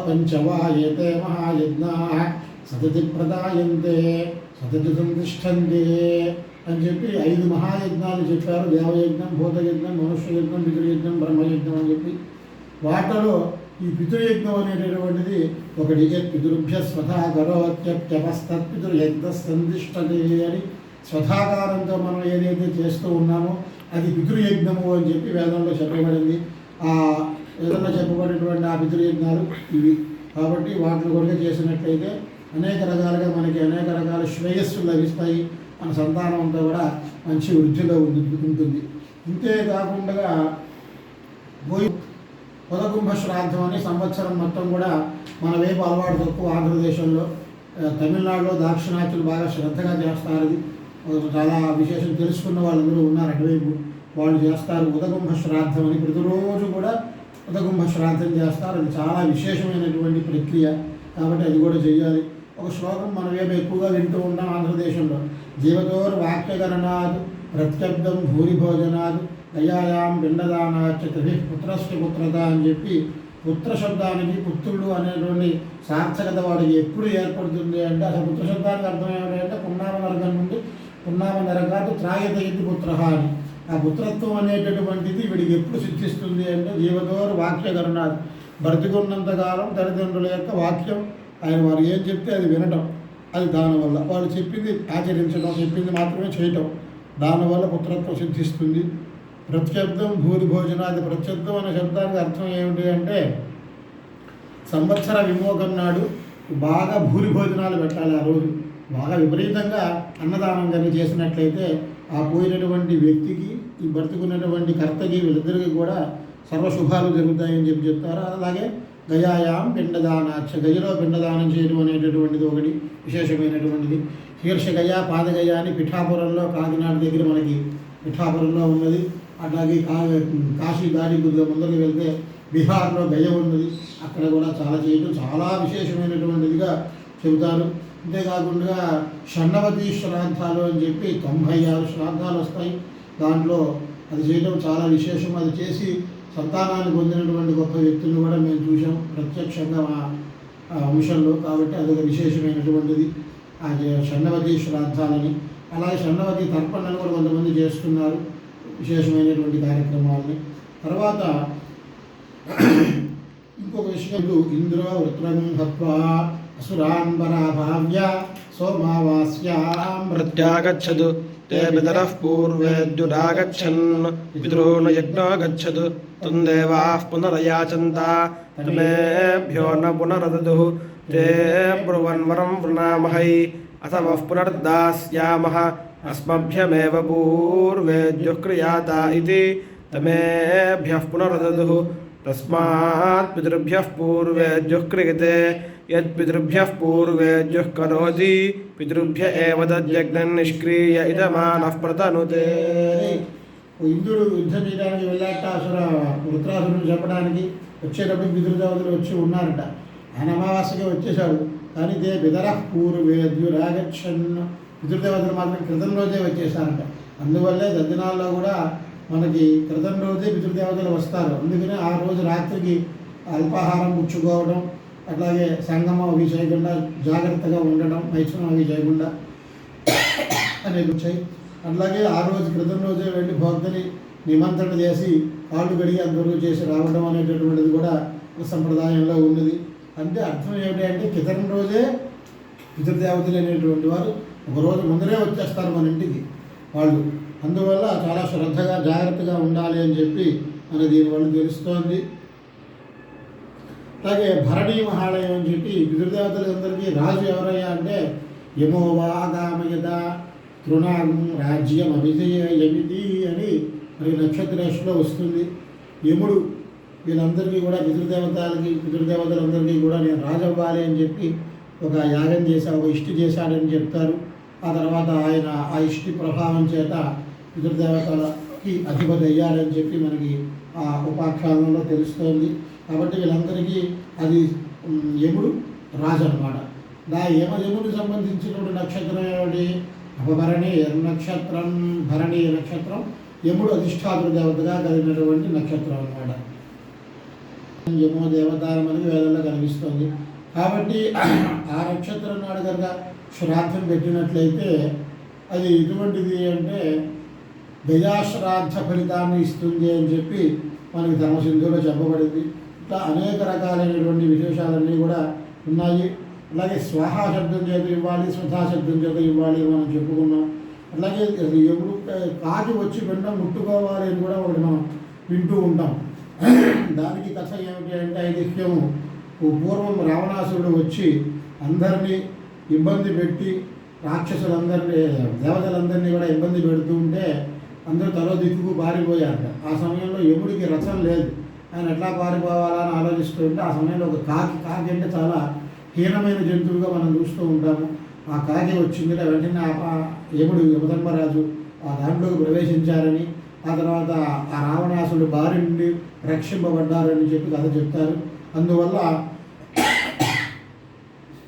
పంచవా ఏతే మహాయజ్ఞా సతతి ప్రదాయంతే సతతి సంతిష్టంతే అని చెప్పి 5 మహాయజ్ఞాలు చెప్పారు. దేవయజ్ఞం, భూతయజ్ఞం, మనుష్యయజ్ఞం, పితృయజ్ఞం, బ్రహ్మయజ్ఞం అని చెప్పి. వాటిలో ఈ పితృయజ్ఞం అనేటటువంటిది ఒకటి. పితృభ్య స్వధా కరోత్యప్యపస్తత్పితృయజ్ఞ సంతిష్టతే అని స్వధాకారంతో మనం ఏదైతే చేస్తూ ఉన్నామో అది పితృయజ్ఞము అని చెప్పి వేదంలో చెప్పబడింది. ఆ వేదంలో చెప్పబడినటువంటి ఆ పితృయజ్ఞాలు ఇవి. కాబట్టి వాటిని కొరకు చేసినట్లయితే అనేక రకాలుగా మనకి అనేక రకాల శ్రేయస్సులు లభిస్తాయి. మన సంతానం అంతా కూడా మంచి వృద్ధిలో ఉంటుంది. ఇంతేకాకుండా పొదకుంభ శ్రాద్ధం అని సంవత్సరం మొత్తం కూడా మన వైపు అలవాటు తక్కువ. ఆంధ్రదేశంలో, తమిళనాడులో దాక్షిణాత్యులు బాగా శ్రద్ధగా చేస్తారు. ఇది చాలా విశేషం తెలుసుకున్న వాళ్ళందరూ ఉన్నారు అటువైపు. వాళ్ళు చేస్తారు ఉదకుంభ శ్రాద్ధం అని. ప్రతిరోజు కూడా ఉదకుంభ శ్రాద్ధం చేస్తారు. అది చాలా విశేషమైనటువంటి ప్రక్రియ. కాబట్టి అది కూడా చేయాలి. ఒక శ్లోకం మనం ఏమి ఎక్కువగా వింటూ ఉంటాం ఆంధ్రదేశంలో. జీవతోర్ వాక్యగణనాద్ ప్రత్యబ్దం భూరిభోజనాద్ దయాయాం పిండదానాచ పుత్రస్య పుత్రత అని చెప్పి పుత్ర శబ్దానికి పుత్రుడు అనేటువంటి సార్థకత వాడికి ఎప్పుడు ఏర్పడుతుంది అంటే అసలు పుత్ర శబ్దానికి అర్థం ఏమిటంటే పున్నామ నరకం నుండి పున్నామ నరకాదు త్రాయతయింది పుత్ర అని. ఆ పుత్రత్వం అనేటటువంటిది వీడికి ఎప్పుడు సిద్ధిస్తుంది అంటే జీవతోర్ వాక్యగణనాద్ బ్రతికున్నంతకాలం తల్లిదండ్రుల యొక్క వాక్యం ఆయన వారు ఏం చెప్తే అది వినటం. అది దానివల్ల వాళ్ళు చెప్పింది ఆచరించడం, చెప్పింది మాత్రమే చేయటం. దానివల్ల పుత్రత్వం సిద్ధిస్తుంది. ప్రత్యబ్దం భూరిభోజనాది. ప్రత్యబ్దం అనే శబ్దానికి అర్థం ఏమిటి అంటే సంవత్సర విమోగం నాడు బాగా భూరిభోజనాలు పెట్టాలి. ఆ రోజు బాగా విపరీతంగా అన్నదానం కనుక చేసినట్లయితే ఆ పోయినటువంటి వ్యక్తికి, ఈ బ్రతుకున్నటువంటి కర్తకి, వీళ్ళిద్దరికి కూడా సర్వశుభాలు జరుగుతాయని చెప్పి చెప్తారు. అలాగే గయాయాం పిండదానాచ. గయలో పిండదానం చేయడం అనేటటువంటిది ఒకటి విశేషమైనటువంటిది. శీర్షగయ, పాదగయ అని పిఠాపురంలో, కాకినాడ దగ్గర మనకి పిఠాపురంలో ఉన్నది. అట్లాగే కాశీ దాడి కొద్దిగా ముందుకు వెళ్తే బీహార్లో గయ ఉన్నది. అక్కడ కూడా చాలా చేయడం చాలా విశేషమైనటువంటిదిగా చెబుతారు. అంతేకాకుండా షణ్ణవతి శ్రాద్ధాలు అని చెప్పి 96 శ్రాద్ధాలు వస్తాయి. దాంట్లో అది చేయడం చాలా విశేషం. అది చేసి సంతానాన్ని పొందినటువంటి గొప్ప వ్యక్తులను కూడా మేము చూసాం ప్రత్యక్షంగా మా వంశంలో. కాబట్టి అదొక విశేషమైనటువంటిది ఆ షణ్ణవతి శ్రాద్ధాలని. అలాగే షణ్ణవతి తర్పణలు కూడా కొంతమంది చేస్తున్నారు, విశేషమైనటువంటి కార్యక్రమాలని. తర్వాత ఇంకొక విషయం, ఇంద్ర వృత్రం హత్వా అసురాన్ పరాభావ్య సోమావాస్యాం ప్రత్యాగచ్చదు ते पितरः पूर्वेद्युरागच्छन् पितॄन् यज्ञो गच्छतु तं देवाः पुनरयाचन्त तमेभ्यो न पुनरददुः ते ब्रुवन् वरं वृणामहै अथ वः पुनर्दास्यामः अस्मभ्यमेव पूर्वेद्युः क्रियाता इति तमेभ्यः पुनरददुः तस्मात् पितृभ्यः पूर्वेद्युः क्रियते यत्पितृभ्यः पूर्वेद्युः करोति पितृभ्य एव तद्यज्ञं निष्क्रिय इदमानः प्रतनुते. ఇంద్రుడు యుద్ధం చేయడానికి వెళ్ళాట, వృత్రాసురుడు చెప్పడానికి వచ్చేటప్పుడు పితృదేవతలు వచ్చి ఉన్నారట. ఆయన అమావాస్యగా వచ్చేసాడు. కానీ తే పితరః పూర్వేద్యురాగచ్చన్, పితృదేవతలు మాత్రం క్రితం రోజే వచ్చేసారట. అందువల్లే దద్దినాల్లో కూడా మనకి క్రితం రోజే పితృదేవతలు వస్తారు. అందుకనే ఆ రోజు రాత్రికి అల్పాహారం పుచ్చుకోవడం, అట్లాగే సంగమం అవి చేయకుండా జాగ్రత్తగా ఉండడం, మైథునం అవి చేయకుండా అనేవి వచ్చాయి. అట్లాగే ఆ రోజు క్రితం రోజే వెళ్ళి భక్తుని నిమంత్రణ చేసి కాళ్ళు కడిగి అంతవరకు చేసి రావడం అనేటటువంటిది కూడా సంప్రదాయంలో ఉన్నది. అంటే అర్థం ఏమిటి అంటే క్రితం రోజే పితృదేవతలు అనేటువంటి వారు ఒకరోజు ముందరే వచ్చేస్తారు మన ఇంటికి వాళ్ళు. అందువల్ల చాలా శ్రద్ధగా జాగ్రత్తగా ఉండాలి అని చెప్పి మన దీనివల్ల తెలుస్తోంది. అలాగే భరణీ మహాలయం అని చెప్పి పితృదేవతలందరికీ రాజు ఎవరయ్యా అంటే యమోవాగామయద తృణాగం రాజ్యం అభిజయమిది అని మరి నక్షత్రేషలో వస్తుంది. యముడు వీళ్ళందరికీ కూడా పితృదేవతలందరికీ కూడా నేను రాజు అవ్వాలి అని చెప్పి ఒక యాగం చేశా, ఒక ఇష్టి చేశాడని చెప్తారు. ఆ తర్వాత ఆయన ఆ ఇష్టి ప్రభావం చేత పితృదేవతలకి అధిపతి అయ్యాడని చెప్పి మనకి ఆ ఉపాఖ్యానంలో తెలుస్తోంది. కాబట్టి వీళ్ళందరికీ అది యముడు రాజు అనమాట. యముడికి సంబంధించినటువంటి నక్షత్రం ఏమిటి? అపభరణి నక్షత్రం, భరణి నక్షత్రం యముడు అధిష్టాతృ దేవతగా కలిగినటువంటి నక్షత్రం అనమాట. యమో దేవత మనకి వేదంలో కనిపిస్తుంది. కాబట్టి ఆ నక్షత్రం నాడు కనుక శ్రాద్ధం పెట్టినట్లయితే అది ఎటువంటిది అంటే గజాశ్రాద్ధ ఫలితాన్ని ఇస్తుంది అని చెప్పి మనకి ధర్మసింధులో చెప్పబడింది. ఇట్లా అనేక రకాలైనటువంటి విశేషాలన్నీ కూడా ఉన్నాయి. అలాగే స్వాహా శబ్దం చేత ఇవ్వాలి, స్వధా శబ్దం చేత ఇవ్వాలి అని మనం చెప్పుకున్నాం. అలాగే ఎప్పుడు కాకి వచ్చి పిండం ముట్టుకోవాలి అని కూడా ఒకటి మనం వింటూ ఉంటాం. దానికి కథ ఏమిటి అంటే ఐతిహ్యము, పూర్వం రావణాసురుడు వచ్చి అందరినీ ఇబ్బంది పెట్టి రాక్షసులందరినీ దేవతలందరినీ కూడా ఇబ్బంది పెడుతూ ఉంటే అందరూ తలో దిక్కుకు పారిపోయారట. ఆ సమయంలో యముడికి రచన లేదు, ఆయన ఎట్లా పారిపోవాలా అని ఆలోచిస్తూ ఉంటే ఆ సమయంలో ఒక కాకి అంటే చాలా హీనమైన జంతువుగా మనం చూస్తూ ఉంటాము. ఆ కాకి వచ్చింది, వెంటనే యముడు యమధర్మరాజు ఆ దాంట్లోకి ప్రవేశించారని, ఆ తర్వాత ఆ రావణాసుడు బారి నుండి రక్షింపబడ్డారని చెప్పి కథ చెప్తారు. అందువల్ల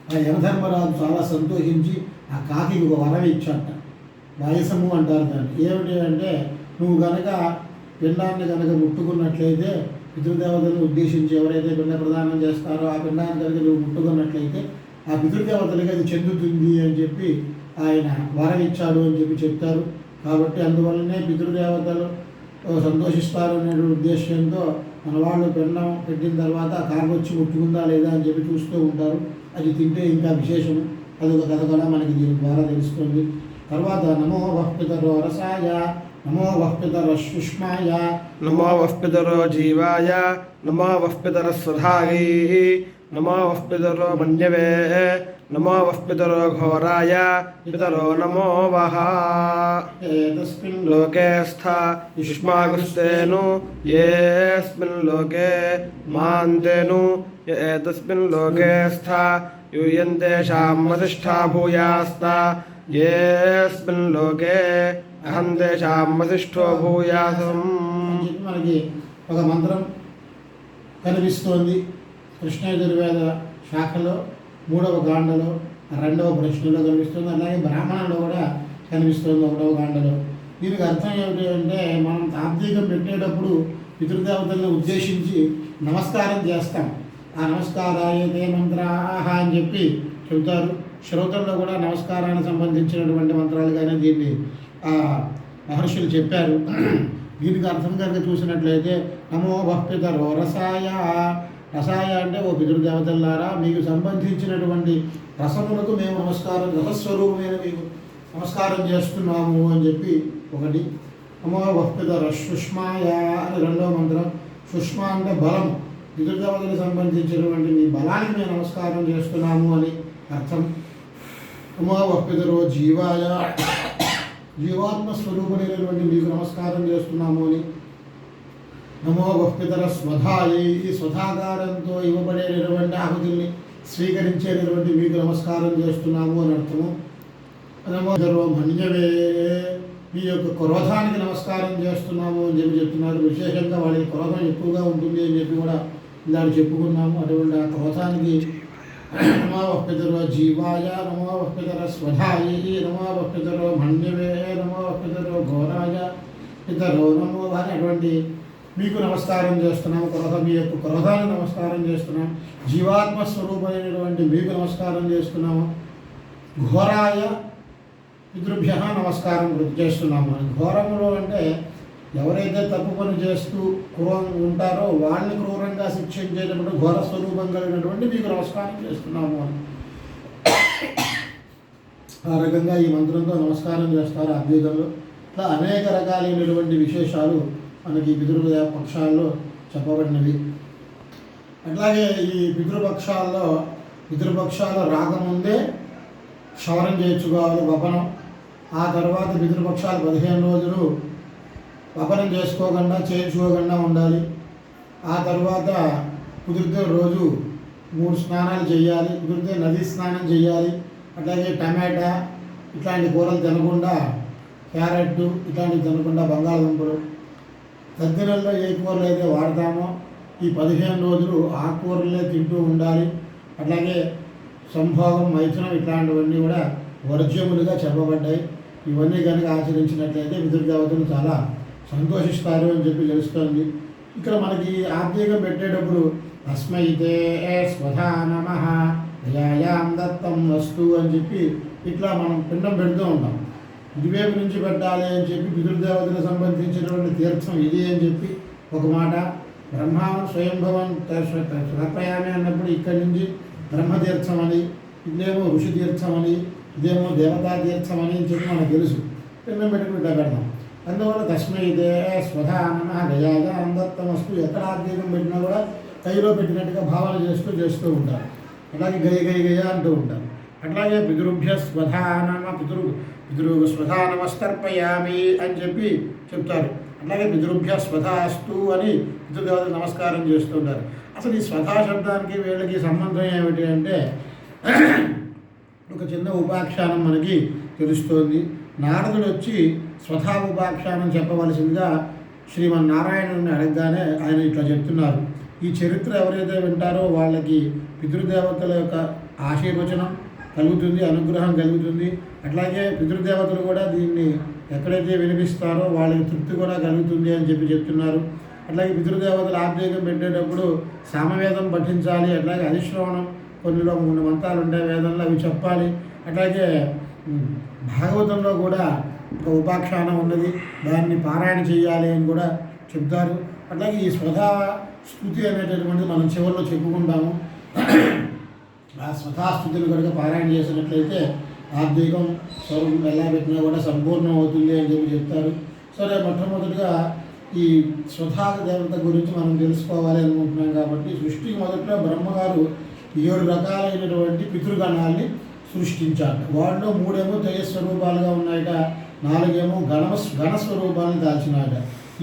ఆ యమధర్మరాజు చాలా సంతోషించి ఆ కాకి ఒక వరం ఇచ్చాట. వయసము అంటారు దాన్ని. ఏమిటి అంటే నువ్వు కనుక పిండాన్ని కనుక ముట్టుకున్నట్లయితే పితృదేవతలను ఉద్దేశించి ఎవరైతే పిండ ప్రదానం చేస్తారో ఆ పిండాన్ని కనుక నువ్వు ముట్టుకున్నట్లయితే ఆ పితృదేవతలకి అది చెందుతుంది అని చెప్పి ఆయన వరం ఇచ్చాడు అని చెప్పి చెప్తారు. కాబట్టి అందువల్లనే పితృదేవతలు సంతోషిస్తారు అనే ఉద్దేశంతో మన వాళ్ళు పిండం పెట్టిన తర్వాత కాకొచ్చి ముట్టుకుందా లేదా అని చెప్పి చూస్తూ ఉంటారు. అది తింటే ఇంకా విశేషము. అదొక కథ కూడా మనకి దీని ద్వారా తెలుస్తుంది. తర్వాత నమో వః పితరో రసాయ, నమో వః పితరో సుష్మాయ, నమో వః పితరో జీవాయ, నమో వః పితరో స్వధాయై, నమో వః పితరో మన్యవే, నమో వః పితరో ఘోరాయ, పితరో నమో వః. ఏతస్మిన్ లోకే స్థ యుష్మాగుస్తేను యేస్మిన్ లోకే మాంతేను ఏతస్మిన్ లోకే స్థ యూయంతేషాం వసిష్ఠా భూయాస్త యేస్మిన్ లోకే అహం తేషాం వసిష్ఠో భూయాసం. మనకి ఒక మంత్రం కనిపిస్తోంది కృష్ణ యజుర్వేద శాఖలో 3వ కాండలో. రెండవ ప్రశ్నలో కనిపిస్తుంది, అలాగే బ్రాహ్మణంలో కూడా కనిపిస్తుంది 1వ కాండలో. దీనికి అర్థం ఏమిటి అంటే మనం తాబ్దీకం పెట్టేటప్పుడు పితృదేవతలను ఉద్దేశించి నమస్కారం చేస్తాం. ఆ నమస్కారాయతే మంత్రాహ అని చెప్పి చెబుతారు. శ్రోతంలో కూడా నమస్కారానికి సంబంధించినటువంటి మంత్రాలుగానే దీన్ని మహర్షులు చెప్పారు. దీనికి అర్థం కనుక చూసినట్లయితే నమో వఃపితరో రసాయ. రసాయ అంటే ఓ పితృదేవతలారా మీకు సంబంధించినటువంటి రసములకు మేము నమస్కారం, రసస్వరూపమైన మీకు నమస్కారం చేస్తున్నాము అని చెప్పి ఒకటి. నమో వఃపితర సుష్మాయ అని 2వ మంత్రం. సుష్మ అంటే బలం, పితృదేవతలకు సంబంధించినటువంటి మీ బలానికి మేము నమస్కారం చేస్తున్నాము అని అర్థం. నమో వఃపితరో జీవాయ, జీవాత్మ స్వరూపుడైనటువంటి మీకు నమస్కారం చేస్తున్నాము అని. నమో వఃపితర స్వధాయ, ఈ స్వధాకారంతో ఇవ్వబడేటటువంటి ఆహుతుల్ని స్వీకరించేటటువంటి మీకు నమస్కారం చేస్తున్నాము అని అర్థము. నమో వఃపితరో మన్యవే, మీ యొక్క క్రోధానికి నమస్కారం చేస్తున్నాము అని చెప్పి చెప్తున్నారు. విశేషంగా వాళ్ళకి క్రోధం ఎక్కువగా ఉంటుంది అని చెప్పి కూడా ఇలాంటి చెప్పుకున్నాము. అటువంటి ఆ క్రోధానికి నమో వఃపితరో జీవాయ, నమో వఃపితర స్వధాయ, నమో వఃపితరో మన్యవే, నమో వఃపితరో ఘోరాయ పితరో నమో అని అటువంటి మీకు నమస్కారం చేస్తున్నాము. మీ యొక్క క్రోధాన్ని నమస్కారం చేస్తున్నాం. జీవాత్మ స్వరూపమైనటువంటి మీకు నమస్కారం చేస్తున్నాము. ఘోరాయ పితృభ్య నమస్కారం చేస్తున్నాము. ఘోరములు అంటే ఎవరైతే తప్పు పని చేస్తూ క్రూరంగా ఉంటారో వాళ్ళని క్రూరంగా శిక్షించేటప్పుడు ఘోర స్వరూపం కలిగినటువంటి మీకు నమస్కారం చేస్తున్నాము అని ఆ రకంగా ఈ మంత్రంతో నమస్కారం చేస్తారు అద్వైతంలో. ఇట్లా అనేక రకాలైనటువంటి విశేషాలు మనకి పితృదేవ పక్షాల్లో చెప్పబడినవి. అట్లాగే ఈ పితృపక్షాలు రాకముందే క్షవరం చేయించుకోవాలి వపనం. ఆ తర్వాత పితృపక్షాలు 15 రోజులు వపనం చేయించుకోకుండా ఉండాలి. ఆ తర్వాత కుదిరితే రోజు 3 స్నానాలు చేయాలి. కుదిరితే నదీ స్నానం చేయాలి. అట్లాగే టమాటా ఇట్లాంటి కూరలు తినకుండా, క్యారెట్ ఇట్లాంటివి తినకుండా, బంగాళదుంపలు తద్దినల్లో ఏ కూరలు అయితే వాడతామో ఈ 15 రోజులు ఆ కూరలే తింటూ ఉండాలి. అట్లాగే సంభోగం, మైథునం ఇట్లాంటివన్నీ కూడా వర్జ్యములుగా చెప్పబడ్డాయి. ఇవన్నీ కనుక ఆచరించినట్లయితే పితృదేవతలు చాలా సంతోషిస్తారు అని చెప్పి తెలుస్తోంది. ఇక్కడ మనకి ఆర్థికం పెట్టేటప్పుడు తస్మైతే స్వధా నమః దయాయాం దత్తం వస్తు అని చెప్పి ఇట్లా మనం పిండం పెడుతూ ఉంటాం. ఇటువైపు నుంచి పెట్టాలి అని చెప్పి పితృదేవతలకు సంబంధించినటువంటి తీర్థం ఇది అని చెప్పి ఒక మాట. బ్రహ్మావం స్వయంభవం తర్పయామి అన్నప్పుడు ఇక్కడి నుంచి బ్రహ్మతీర్థం అని, ఇదేమో ఋషి తీర్థం అని, ఇదేమో దేవతా తీర్థం అని చెప్పి మనకు తెలుసు. పిండం పెట్టుకుంటా పెడతాం. అందువల్ల తస్మైతే స్వధా నమః దయాయాం దత్తం వస్తు ఎక్కడ ఆర్థికం పెట్టినా కూడా కైలో పెట్టినట్టుగా భావన చేస్తూ ఉంటారు. అట్లాగే గయ అంటూ ఉంటారు. అట్లాగే పితృభ్య స్వధా నమః పితృ స్వధా నమస్తర్పయామి అని చెప్పి చెప్తారు. అట్లాగే పితృభ్య స్వధాస్తు అని పితృదేవతలకు నమస్కారం చేస్తుంటారు. అసలు ఈ స్వధా శబ్దానికి వీళ్ళకి సంబంధం ఏమిటి అంటే ఒక చిన్న ఉపాఖ్యానం మనకి తెలుస్తోంది. నారదుడు వచ్చి స్వధా ఉపాఖ్యానం చెప్పవలసిందిగా శ్రీమన్నారాయణుడిని అడగగానే ఆయన ఇట్లా చెప్తున్నారు. ఈ చరిత్ర ఎవరైతే వింటారో వాళ్ళకి పితృదేవతల యొక్క ఆశీర్వచనం కలుగుతుంది, అనుగ్రహం కలుగుతుంది. అట్లాగే పితృదేవతలు కూడా దీన్ని ఎక్కడైతే వినిపిస్తారో వాళ్ళకి తృప్తి కూడా కలుగుతుంది అని చెప్పి చెప్తున్నారు. అట్లాగే పితృదేవతలు ఆబ్జేకం పెట్టేటప్పుడు సామవేదం పఠించాలి. అట్లాగే అధిశ్రవణం కొన్నిలో 3 మంత్రాలు ఉంటాయి వేదంలో, అవి చెప్పాలి. అట్లాగే భాగవతంలో కూడా ఒక ఉపాఖ్యానం ఉన్నది, దాన్ని పారాయణ చేయాలి అని కూడా చెప్తారు. అట్లాగే ఈ స్వధా స్తుతి అనేటటువంటిది మనం చివరిలో చెప్పుకుంటాము. ఆ స్వధాస్థుతులు కనుక పారాయణ చేసినట్లయితే ఆర్థికం స్వరూపం ఎలా పెట్టినా కూడా సంపూర్ణం అవుతుంది అని చెప్పి చెప్తారు. సరే, మొట్టమొదటిగా ఈ స్వధా దేవత గురించి మనం తెలుసుకోవాలి అనుకుంటున్నాం కాబట్టి సృష్టికి మొదట్లో బ్రహ్మగారు 7 రకాలైనటువంటి పితృగణాల్ని సృష్టించారు. వాటిలో 3 ఏమో తేజస్వరూపాలుగా ఉన్నాయట, 4 ఏమో గణస్వరూపాలను దాల్చినాయట.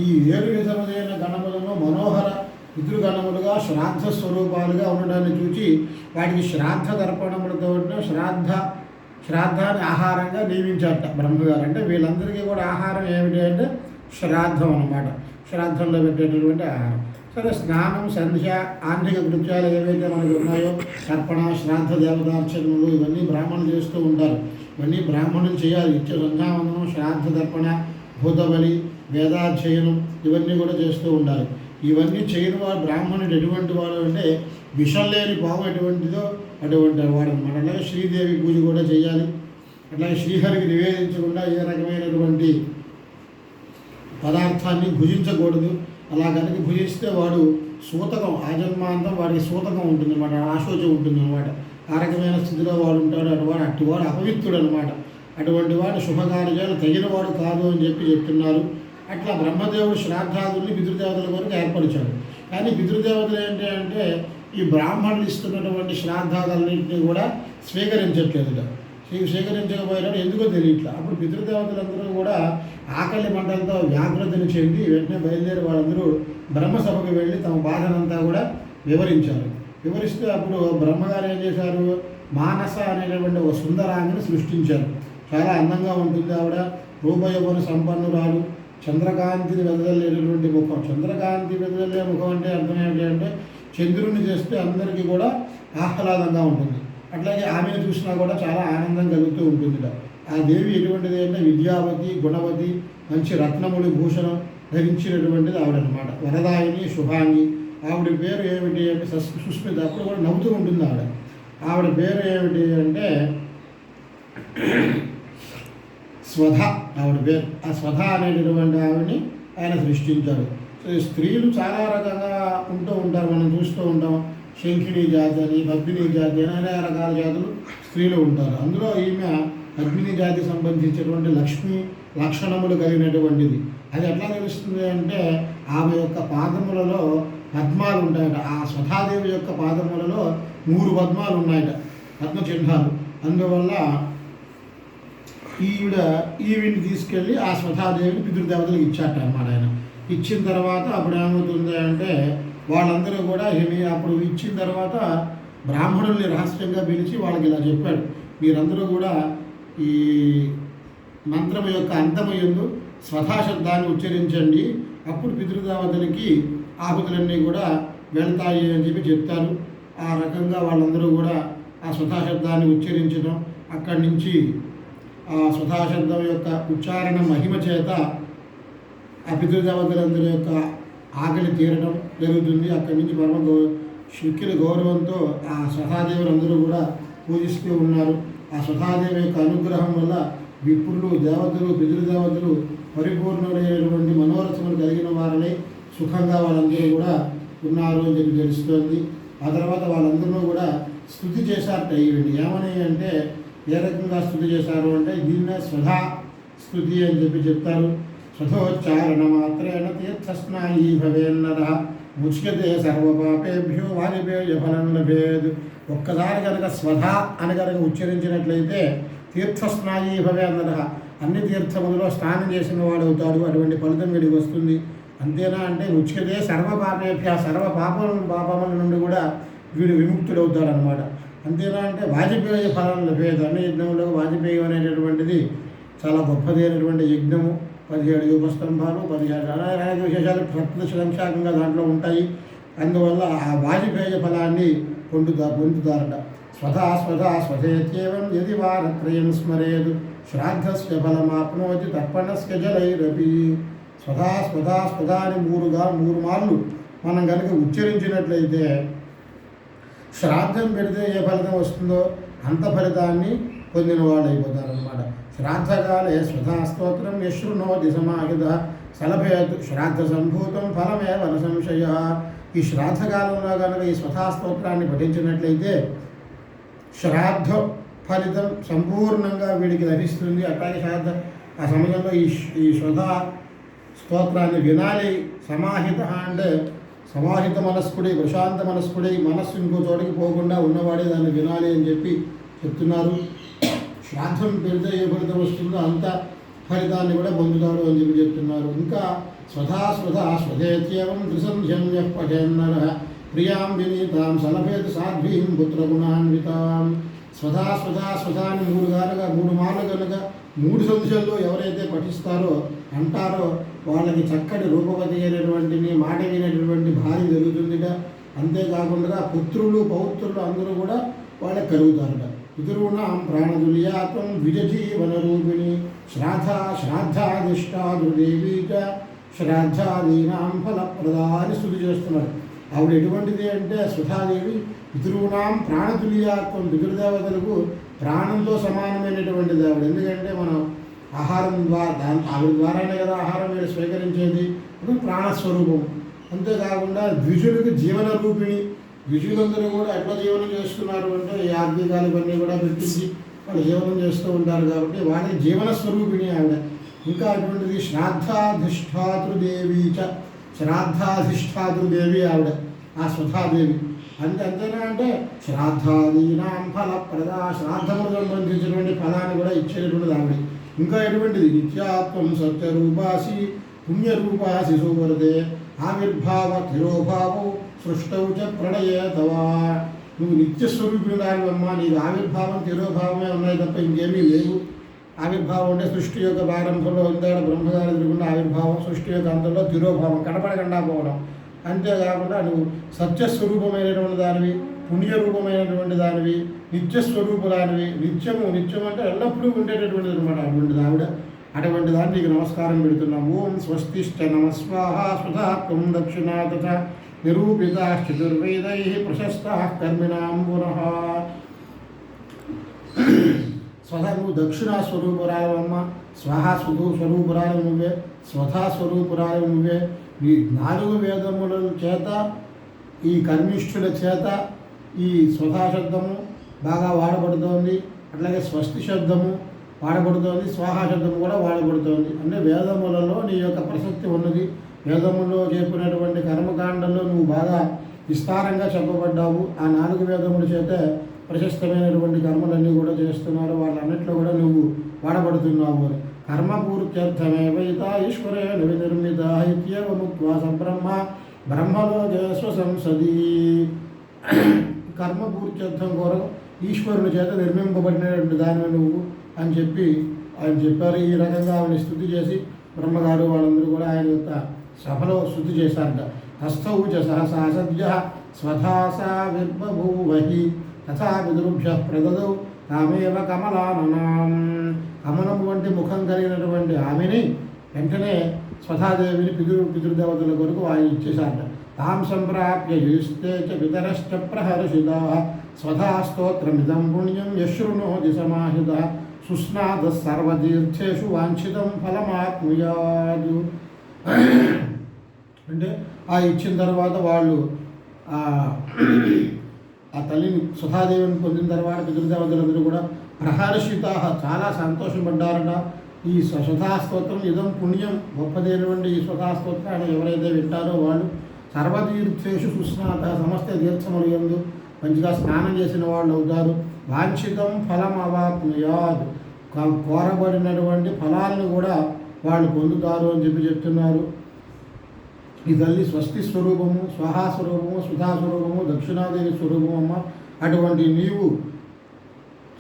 ఈ 7 విధములైన గణములను మనోహర పితృగణములుగా శ్రాద్ధ స్వరూపాలుగా ఉండడాన్ని చూచి వాటికి శ్రాద్ధ తర్పణములతో శ్రాద్ధాన్ని ఆహారంగా నియమించారట బ్రహ్మగారు. అంటే వీళ్ళందరికీ కూడా ఆహారం ఏమిటి అంటే శ్రాద్ధం అన్నమాట. శ్రాద్ధంలో పెట్టేటటువంటి ఆహారం. సరే స్నానం, సంధ్య, ఆంధ్రిక కృత్యాలు ఏవైతే మనకి ఉన్నాయో తర్పణ, శ్రాద్ధ, దేవతార్చనలు ఇవన్నీ బ్రాహ్మణులు చేస్తూ ఉంటారు. ఇవన్నీ బ్రాహ్మణులు చేయాలి. నిత్య సంధ్యావందనం, శ్రాద్ధ తర్పణ, భూతబలి, వేదాధ్యయనం ఇవన్నీ కూడా చేస్తూ ఉండాలి. ఇవన్నీ చేయని వాడు బ్రాహ్మణుడు ఎటువంటి వాడు అంటే విషం లేని పాము ఎటువంటిదో అటువంటి వాడు అనమాట. అలాగే శ్రీదేవి పూజ కూడా చేయాలి. అట్లాగే శ్రీహరికి నివేదించకుండా ఏ రకమైనటువంటి పదార్థాన్ని భుజించకూడదు. అలా కనుక భుజిస్తే వాడు సూతకం, ఆజన్మాంతం వాడికి సూతకం ఉంటుంది అనమాట, ఆశోచం ఉంటుంది అనమాట. ఆ రకమైన స్థితిలో వాడు ఉంటాడు. అటువాడు అపవిత్రుడు అనమాట. అటువంటి వాడు శుభకార్యాలు తగినవాడు కాదు అని చెప్తున్నారు. అట్లా బ్రహ్మదేవుడు శ్రాద్ధాదుల్ని పితృదేవతల వరకు ఏర్పరిచాడు. కానీ పితృదేవతలు ఏంటి అంటే ఈ బ్రాహ్మణులు ఇస్తున్నటువంటి శ్రాద్ధాదులన్నింటినీ కూడా స్వీకరించట్లేదు. స్వీకరించకపోయినాడు ఎందుకో తెలియట్లా. అప్పుడు పితృదేవతలందరూ కూడా ఆకలి మంటలతో వ్యాకులతను చెంది వెంటనే బయలుదేరి వాళ్ళందరూ బ్రహ్మసభకు వెళ్ళి తమ బాధనంతా కూడా వివరించారు. వివరిస్తే అప్పుడు బ్రహ్మగారు ఏం చేశారు, మానస అనేటువంటి ఒక సుందరాంగిని సృష్టించారు. చాలా అందంగా ఉంటుంది ఆవిడ, రూపయౌవన సంపన్నురాలు, చంద్రకాంతిని వెదజల్లేటటువంటి ముఖం. చంద్రకాంతి వెదజల్లే ముఖం అంటే అర్థం ఏమిటి అంటే చంద్రుడిని చేస్తే అందరికీ కూడా ఆహ్లాదంగా ఉంటుంది. అట్లాగే ఆమెను చూసినా కూడా చాలా ఆనందం కలుగుతూ ఉంటుంది. ఆ దేవి ఎటువంటిది అంటే విద్యావతి, గుణవతి, మంచి రత్నముడి భూషణం ధరించినటువంటిది ఆవిడనమాట. వరదాయిని, శుభాంగి. ఆవిడ పేరు ఏమిటి అంటే సుస్మిత. అప్పుడు కూడా నవ్వుతూ ఉంటుంది ఆవిడ. ఆవిడ పేరు ఏమిటి అంటే స్వధ ఆవిడ పేరు. ఆ స్వధ అనేటటువంటి ఆవిడని ఆయన సృష్టించాడు. సో స్త్రీలు చాలా రకంగా ఉంటూ ఉంటారు, మనం చూస్తూ ఉంటాం. శంఖిణీ జాతి అని, పద్మిని జాతి అని అనేక రకాల జాతులు స్త్రీలు ఉంటారు. అందులో ఈమె పద్మిని జాతికి సంబంధించినటువంటి లక్ష్మి లక్షణములు కలిగినటువంటిది. అది ఎట్లా తెలుస్తుంది అంటే ఆమె యొక్క పాదములలో పద్మాలు ఉంటాయట. ఆ స్వధాదేవి యొక్క పాదములలో 3 పద్మాలు ఉన్నాయట, పద్మ చిహ్నాలు. అందువల్ల ఈవిని తీసుకెళ్ళి ఆ స్వధాదేవిని పితృదేవతలకు ఇచ్చాట అన్నమాట ఆయన. ఇచ్చిన తర్వాత అప్పుడు ఏమవుతుంది అంటే వాళ్ళందరూ కూడా అప్పుడు ఇచ్చిన తర్వాత బ్రాహ్మణుల్ని రహస్యంగా పిలిచి వాళ్ళకి ఇలా చెప్పాడు, మీరందరూ కూడా ఈ మంత్రం యొక్క అంతమయందు స్వధాశబ్దాన్ని ఉచ్చరించండి, అప్పుడు పితృదేవతలకి ఆపదలన్నీ కూడా వెళ్తాయి అని చెప్తారు. ఆ రకంగా వాళ్ళందరూ కూడా ఆ స్వధాశబ్దాన్ని ఉచ్చరించడం, అక్కడి నుంచి ఆ స్వధాశబ్దం యొక్క ఉచ్చారణ మహిమ చేత ఆ పితృదేవతలందరి యొక్క ఆకలి తీరడం జరుగుతుంది. అక్కడి నుంచి శుక్రుల గౌరవంతో ఆ స్వధాదేవులందరూ కూడా పూజిస్తూ ఉన్నారు. ఆ స్వధాదేవి యొక్క అనుగ్రహం వల్ల విప్రులు, దేవతలు, పితృదేవతలు పరిపూర్ణమైనటువంటి మనోరథములు కలిగిన వారిని సుఖంగా వాళ్ళందరూ కూడా ఉన్నారు అని తెలుస్తోంది. ఆ తర్వాత వాళ్ళందరూ కూడా స్తుతి చేశారట. ఈవిని ఏమని అంటే ఏ రకంగా స్తుతి చేశారు అంటే దీన్నే స్వధా స్తుతి అని చెప్తారు. స్వధోచ్చారణ మాత్రేణ తీర్థస్నాయీ భవేన్నర ముచ్యతే సర్వపాపేభ్యో వాజపేయ ఫలం లభేద్. ఒక్కసారి కనుక స్వధ అని కనుక ఉచ్చరించినట్లయితే తీర్థస్నాయీ భవే అన్నర అన్ని తీర్థములలో స్నానం చేసిన వాడు అవుతాడు, అటువంటి ఫలితం వీడికి వస్తుంది. అంతేనా అంటే ముచ్యతే సర్వపాపేభ్య పాపముల నుండి కూడా వీడు విముక్తుడవుతాడు అనమాట. అంతేనా అంటే వాజపేయ ఫలం లభేద్. అన్ని యజ్ఞంలో వాజపేయం అనేటటువంటిది చాలా గొప్పదైనటువంటి యజ్ఞము. 17 ఉపస్తంభాలు, 17 అనేక విశేషాలు సంఖ్యాకంగా దాంట్లో ఉంటాయి. అందువల్ల ఆ వాజపేయ ఫలాన్ని పొందుతారట. స్వధేత్యేవం యది వారత్రయం స్మరేదు శ్రాద్ధస్య ఫలమాప్నోతి తర్పణస్య జలైరపి. స్వధా అని 3 మార్లు మనం కనుక ఉచ్చరించినట్లయితే శ్రాద్ధం పెడితే ఏ ఫలితం వస్తుందో అంత ఫలితాన్ని పొందిన వాళ్ళు అయిపోతారనమాట. శ్రాద్ధకాలే స్వధాస్తోత్రం యశృణోతి సమాహిత సలభేత్ శ్రాద్ధ సంభూతం ఫలమేవ న సంశయ. ఈ శ్రాద్ధకాలంలో కనుక ఈ స్వధాస్తోత్రాన్ని పఠించినట్లయితే శ్రాద్ధ ఫలితం సంపూర్ణంగా వీడికి లభిస్తుంది. అట్లాగే ఆ సమయంలో ఈ స్వధా స్తోత్రాన్ని వినాలి. సమాహిత అంటే సమాహిత మనస్కుడి, ప్రశాంత మనస్కుడి, మనస్సు ఇంకో చోటికి పోకుండా ఉన్నవాడే దాన్ని వినాలి అని చెప్తున్నారు. శ్రాద్ధం పెడితే ఏ ఫలితం వస్తుందో అంత ఫలితాన్ని కూడా పొందుతాడు అని చెప్తున్నారు. ఇంకా స్వధేత్యేవం త్రిసంధ్యం పఠేన్నర ప్రియాం వినీతాం సలభేత్ సాధ్వీం పుత్రగుణాన్వితాం. స్వధా అని 3 మార్లు కనుక 3 సంవత్సరాల్లో ఎవరైతే పఠిస్తారో అంటారో వాళ్ళకి చక్కటి రూపవతి అయినటువంటిని మాట వినేటటువంటి భార్య జరుగుతుందిట. అంతేకాకుండా పుత్రులు పౌత్రులు అందరూ కూడా వాళ్ళకి కలుగుతారట. పితॄణాం ప్రాణతుల్యాత్వం ద్విజజీవన రూపిణి శ్రాద్ధాదిష్టాదుర్దేవీ చ శ్రాద్ధాదీనాం ఫలప్రదా అని స్తుతి చేస్తున్నారు. ఆవిడ ఎటువంటిది అంటే సుధాదేవి పితॄణాం ప్రాణతుల్యాత్వం, పితృదేవతలకు ప్రాణంతో సమానమైనటువంటిది ఆవిడ. ఎందుకంటే మనం ఆహారం ద్వారా ఆవిడ ద్వారానే కదా ఆహారం మీరు స్వీకరించేది. ఇప్పుడు ప్రాణస్వరూపం. అంతేకాకుండా ద్విజులకు జీవన రూపిణి. ద్విజులందరూ కూడా ఎట్లా జీవనం చేస్తున్నారు అంటే ఈ ఆర్థికాలు ఇవన్నీ కూడా పెట్టించి వాళ్ళు జీవనం చేస్తూ ఉంటారు కాబట్టి వాళ్ళకి జీవన స్వరూపిణి ఆవిడ. ఇంకా అటువంటిది శ్రాద్ధాధిష్టాతృదేవి చ, శ్రాద్ధాధిష్టాతృదేవి ఆవిడ ఆ సుధాదేవి. అంతేనా అంటే శ్రాద్ధాదీనాం ఫలప్రద, శ్రాద్ధములకు సంబంధించినటువంటి ఫలాన్ని కూడా ఇచ్చేటటువంటిది ఆవిడ. ఇంకా ఎటువంటిది నిత్యాత్వం సత్యరూపాసి పుణ్యరూపాసి సువర్దే ఆవిర్భావ తిరోభావో సృష్టౌ చ ప్రళయే తవా. నువ్వు నిత్యస్వరూపిణి దానివమ్మ, నీకు ఆవిర్భావం తిరోభావమే ఉన్నాయి తప్ప ఇంకేమీ లేవు. ఆవిర్భావం అంటే సృష్టి యొక్క ప్రారంభంలో ఉందాడు బ్రహ్మగారి ఎదురుకుండా ఆవిర్భావం, సృష్టి యొక్క అంతంలో తిరోభావం, కనపడకుండా పోవడం. అంతేకాకుండా నువ్వు సత్యస్వరూపమైనటువంటి దానివి, పుణ్యరూపమైనటువంటి దానివి, నిత్యస్వరూపురానివి. నిత్యము అంటే ఎల్లప్పుడూ ఉండేటటువంటిది అనమాట అటువంటిది ఆవిడ. అటువంటి దాన్ని నీకు నమస్కారం పెడుతున్నాం. ఓం స్వస్తిష్ట నమస్వాహ సుధాత్వం దక్షిణా తథా నిరూపితా చతుర్వేదై ప్రశస్తా కర్మిణాం పునః. స్వధా నువ్వు దక్షిణా స్వరూపురాలమ్మ, స్వహా స్వరూపురాలు నువ్వే, స్వధా స్వరూపురాలు నువ్వే. ఈ 4 వేదముల చేత ఈ కర్మిష్ఠుల చేత ఈ స్వధా శబ్దము బాగా వాడబడుతోంది. అట్లాగే స్వస్తి శబ్దము వాడబడుతోంది, స్వాహా శబ్దము కూడా వాడబడుతోంది. అంటే వేదములలో నీ యొక్క ప్రసక్తి ఉన్నది. వేదములో చెప్పినటువంటి కర్మకాండంలో నువ్వు బాగా విస్తారంగా చెప్పబడ్డావు. ఆ 4 వేదముల చేత ప్రశస్తమైనటువంటి కర్మలన్నీ కూడా చేస్తున్నారు. వాళ్ళన్నింటిలో కూడా నువ్వు వాడబడుతున్నావు అని. కర్మపూర్త్యర్థమేవైత ఈశ్వరేణ వినిర్మిత ఇత్యేవముక్త్వా సబ్రహ్మ బ్రహ్మలోకే స్వసంసది. కర్మపూర్త్యర్థం కొరకు ఈశ్వరుని చేత నిర్మింపబడినటువంటి దానిని నువ్వు అని చెప్పి ఆయన చెప్పారు. ఈ రకంగా ఆయన స్తుతి చేసి బ్రహ్మగారు వాళ్ళందరూ కూడా ఆయన యొక్క సభలో స్తుతి చేశారట. హస్తౌ చ సహసా సద్య స్వధాసా విర్బభూవహి తథా పితృభ్య ప్రదదౌ తామేవ కమలాననాం. కమలం వంటి ముఖం కలిగినటువంటి ఆమెని వెంటనే స్వధాదేవిని పితృదేవతల కొరకు ఆయన ఇచ్చేశారట. తాం సంప్రాప్య యుస్తే చ పితరశ్చ ప్రహర్షితా స్వధా స్తోత్రమిదం పుణ్యం యశృణోతి సమాహిత సుస్నాద సర్వతీర్థేషు వాంఛితం ఫలమాప్నుయాదు. అంటే ఆ ఇచ్చిన తర్వాత వాళ్ళు ఆ తల్లిని సుధాదేవిని పొందిన తర్వాత పితృదేవతలందరూ కూడా ప్రహర్షిత చాలా సంతోషపడ్డారట. ఈ సుధాస్తోత్రం ఇదం పుణ్యం, గొప్పదైనటువంటి ఈ సుధాస్తోత్రాన్ని ఎవరైతే వింటారో వాళ్ళు సర్వతీర్థేషు సుస్నాత, సమస్త తీర్థములు యందు మంచిగా స్నానం చేసిన వాళ్ళు అవుతారు. వాంఛితం ఫలం అవాప్నుయాద్, కోరబడినటువంటి ఫలాలను కూడా వాళ్ళు పొందుతారు అని చెప్తున్నారు. ఈ తల్లి స్వస్తి స్వరూపము, స్వహా స్వరూపము, సుధా స్వరూపము, దక్షిణాదేవి స్వరూపము అమ్మ. అటువంటి నీవు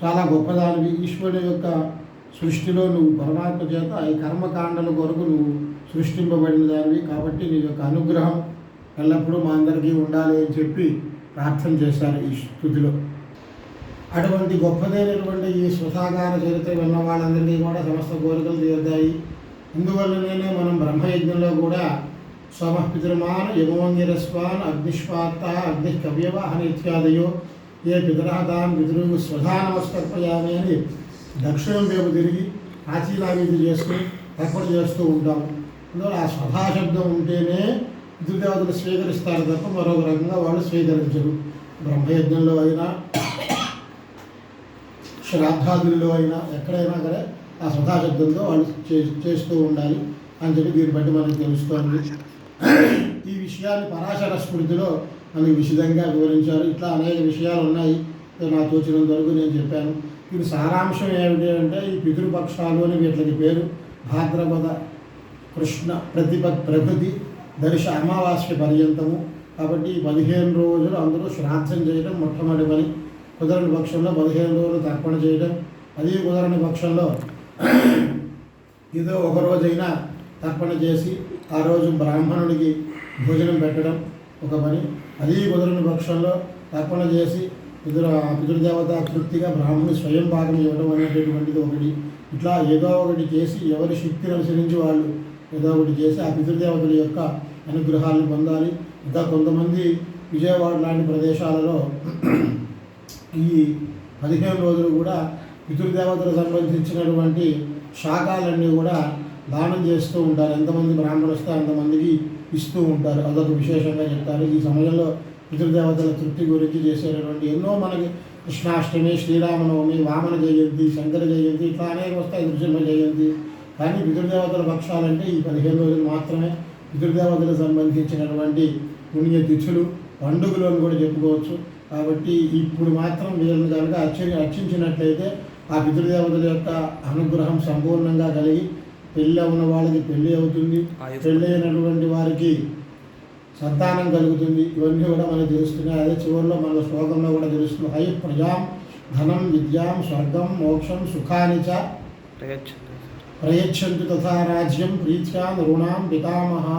చాలా గొప్పదానివి. ఈశ్వరుడు యొక్క సృష్టిలో నువ్వు పరమాత్మ చేత ఈ కర్మకాండల కొరకు నువ్వు సృష్టింపబడిన దానివి. కాబట్టి నీ యొక్క అనుగ్రహం ఎల్లప్పుడూ మా అందరికీ ఉండాలి అని చెప్పి ప్రార్థన చేశారు ఈ స్తుతిలో. అటువంటి గొప్పదైనటువంటి ఈ స్వసాగార చరిత్ర విన్న వాళ్ళందరికీ కూడా సమస్త కోరికలు తీరుతాయి. ఇందువల్లనే మనం బ్రహ్మయజ్ఞంలో కూడా సోమః పితృమాన్ యమోంగిరస్వాన్ అగ్నిష్పాత్త అగ్ని కవ్యవాహన ఇత్యాదయో ఏ పితరాదాన్ పితృ స్వధా నమస్కర్పయామి అని దక్షిణం వైపు తిరిగి కాశీలావీధి చేసుకుని తప్పడు చేస్తూ ఉంటాము. అందువల్ల ఆ స్వధా శబ్దం ఉంటేనే పితృదేవతలు స్వీకరిస్తారు తప్ప మరొక రకంగా వాళ్ళు స్వీకరించరు. బ్రహ్మయజ్ఞంలో అయినా శ్రాద్ధాదుల్లో అయినా ఎక్కడైనా సరే ఆ స్వధా శబ్దంతో వాళ్ళు చేస్తూ ఉండాలి అని చెప్పి దీన్ని బట్టి మనకు తెలుస్తోంది. ఈ విషయాన్ని పరాశర స్మృతిలో మనకు విశదంగా వివరించారు. ఇట్లా అనేక విషయాలు ఉన్నాయి. నాకు తోచినంత వరకు నేను చెప్పాను. ఇది సారాంశం ఏమిటి అంటే ఈ పితృపక్షాలు అని వీటికి పేరు. భాద్రపద కృష్ణ ప్రకృతి దర్శ అమావాస్య పర్యంతము. కాబట్టి 15 రోజులు అందరూ శ్రాద్ధం చేయడం మొట్టమొదటి పని. కుదరని పక్షంలో 15 రోజులు తర్పణ చేయడం, అది కుదరని పక్షంలో ఏదో ఒక రోజైనా తర్పణ చేసి ఆ రోజు బ్రాహ్మణుడికి భోజనం పెట్టడం ఒక పని. అది కుదరని పక్షంలో తర్పణ చేసి పితృదేవత తృప్తిగా బ్రాహ్మణుని స్వయం భాగం ఇవ్వడం అనేటటువంటిది ఒకటి. ఇట్లా ఏదో ఒకటి చేసి ఎవరి శక్తిని అనుసరించి వాళ్ళు ఏదో ఒకటి చేసి ఆ పితృదేవతల యొక్క అనుగ్రహాలను పొందాలి. ఇంకా కొంతమంది విజయవాడ లాంటి ప్రదేశాలలో ఈ 15 రోజులు కూడా పితృదేవతలకు సంబంధించినటువంటి శాఖలన్నీ కూడా దానం చేస్తూ ఉంటారు. ఎంతమంది బ్రాహ్మణులు వస్తే అంతమందికి ఇస్తూ ఉంటారు. అదొక విశేషంగా చెప్తారు. ఈ సమయంలో పితృదేవతల తృప్తి గురించి చేసేటటువంటి ఎన్నో మనకి కృష్ణాష్టమి, శ్రీరామనవమి, వామన జయంతి, శంకర జయంతి ఇట్లా అనేక వస్తాయి, నృసింహ జయంతి. కానీ పితృదేవతల పక్షాలంటే ఈ 15 రోజులు మాత్రమే పితృదేవతలకు సంబంధించినటువంటి పుణ్యతిథులు, పండుగలు అని కూడా చెప్పుకోవచ్చు. కాబట్టి ఇప్పుడు మాత్రం వీళ్ళని కనుక అర్చించినట్లయితే ఆ పితృదేవతల యొక్క అనుగ్రహం సంపూర్ణంగా కలిగి పెళ్ళి ఉన్న వాళ్ళకి పెళ్ళి అవుతుంది, పెళ్ళి అయినటువంటి వారికి సంతానం కలుగుతుంది. ఇవన్నీ కూడా మనకు తెలుస్తున్నాయి. అదే చివరిలో మన శ్లోకంలో కూడా తెలుస్తుంది. హై ప్రజాం ధనం విద్యాం స్వర్గం మోక్షం సుఖాని చ ప్రయచ్చంతు తథా రాజ్యం ప్రీత్యా నృణాం పితామహా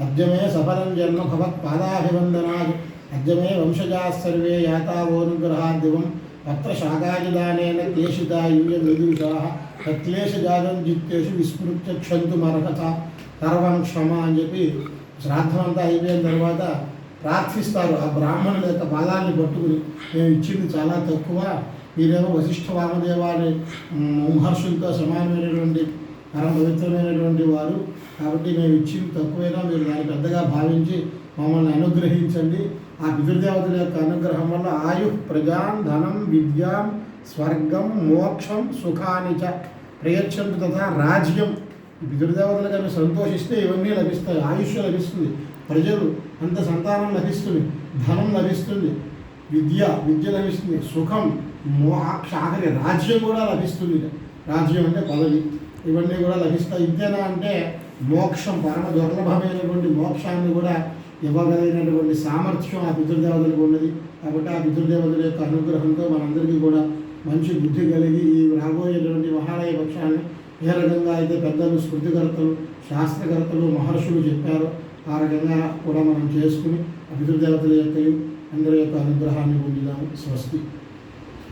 అద్యమే సఫలం జన్మ భవత్ పాదాభివందనాద్ అద్యమే వంశజా సర్వే యాతావోనుగ్రహాదివం పత్ర శాకాజిదానేన క్లేశితా యూయ విదూషాః తత్క్లేశజాతం జిత్తేషు విస్మృత్య క్షంతుమర్హత సర్వం క్షమ అని చెప్పి శ్రాద్ధం అంతా అయిపోయిన తర్వాత ప్రార్థిస్తారు. ఆ బ్రాహ్మణుల యొక్క పాదాన్ని పట్టుకుని మేము ఇచ్చింది చాలా తక్కువ, మీరేమో వశిష్ఠ వామదేవాని మహర్షులతో సమానమైనటువంటి పరమ పవిత్రమైనటువంటి వారు, కాబట్టి మేము ఇచ్చింది తక్కువైనా మీరు దాన్ని పెద్దగా భావించి మమ్మల్ని అనుగ్రహించండి. ఆ పితృదేవతల యొక్క అనుగ్రహం వల్ల ఆయు ప్రజాం ధనం విద్యాం స్వర్గం మోక్షం సుఖాని చ ప్రయచ్చంతు తథా రాజ్యం. ఈ పితృదేవతలు కనుక సంతోషిస్తే ఇవన్నీ లభిస్తాయి. ఆయుష్ లభిస్తుంది, ప్రజలు అంత సంతానం లభిస్తుంది, ధనం లభిస్తుంది, విద్య లభిస్తుంది, సుఖం మోక్ష ఆఖరి రాజ్యం కూడా లభిస్తుంది. రాజ్యం అంటే పదవి, ఇవన్నీ కూడా లభిస్తాయి. ఇంతేనా అంటే మోక్షం, పరమ దుర్లభమైనటువంటి మోక్షాన్ని కూడా ఇవ్వగలిగినటువంటి సామర్థ్యం ఆ పితృదేవతలకు ఉన్నది. కాబట్టి ఆ పితృదేవతల యొక్క అనుగ్రహంతో మనందరికీ కూడా మంచి బుద్ధి కలిగి ఈ రాబోయేటువంటి మహాలయ పక్షాన్ని ఏ రకంగా అయితే పెద్దలు, స్మృతికర్తలు, శాస్త్రకర్తలు, మహర్షులు చెప్పారో ఆ రకంగా కూడా మనం చేసుకుని ఆ పితృదేవతల యొక్క అందరి యొక్క అనుగ్రహాన్ని పొందుదాము. స్వస్తి.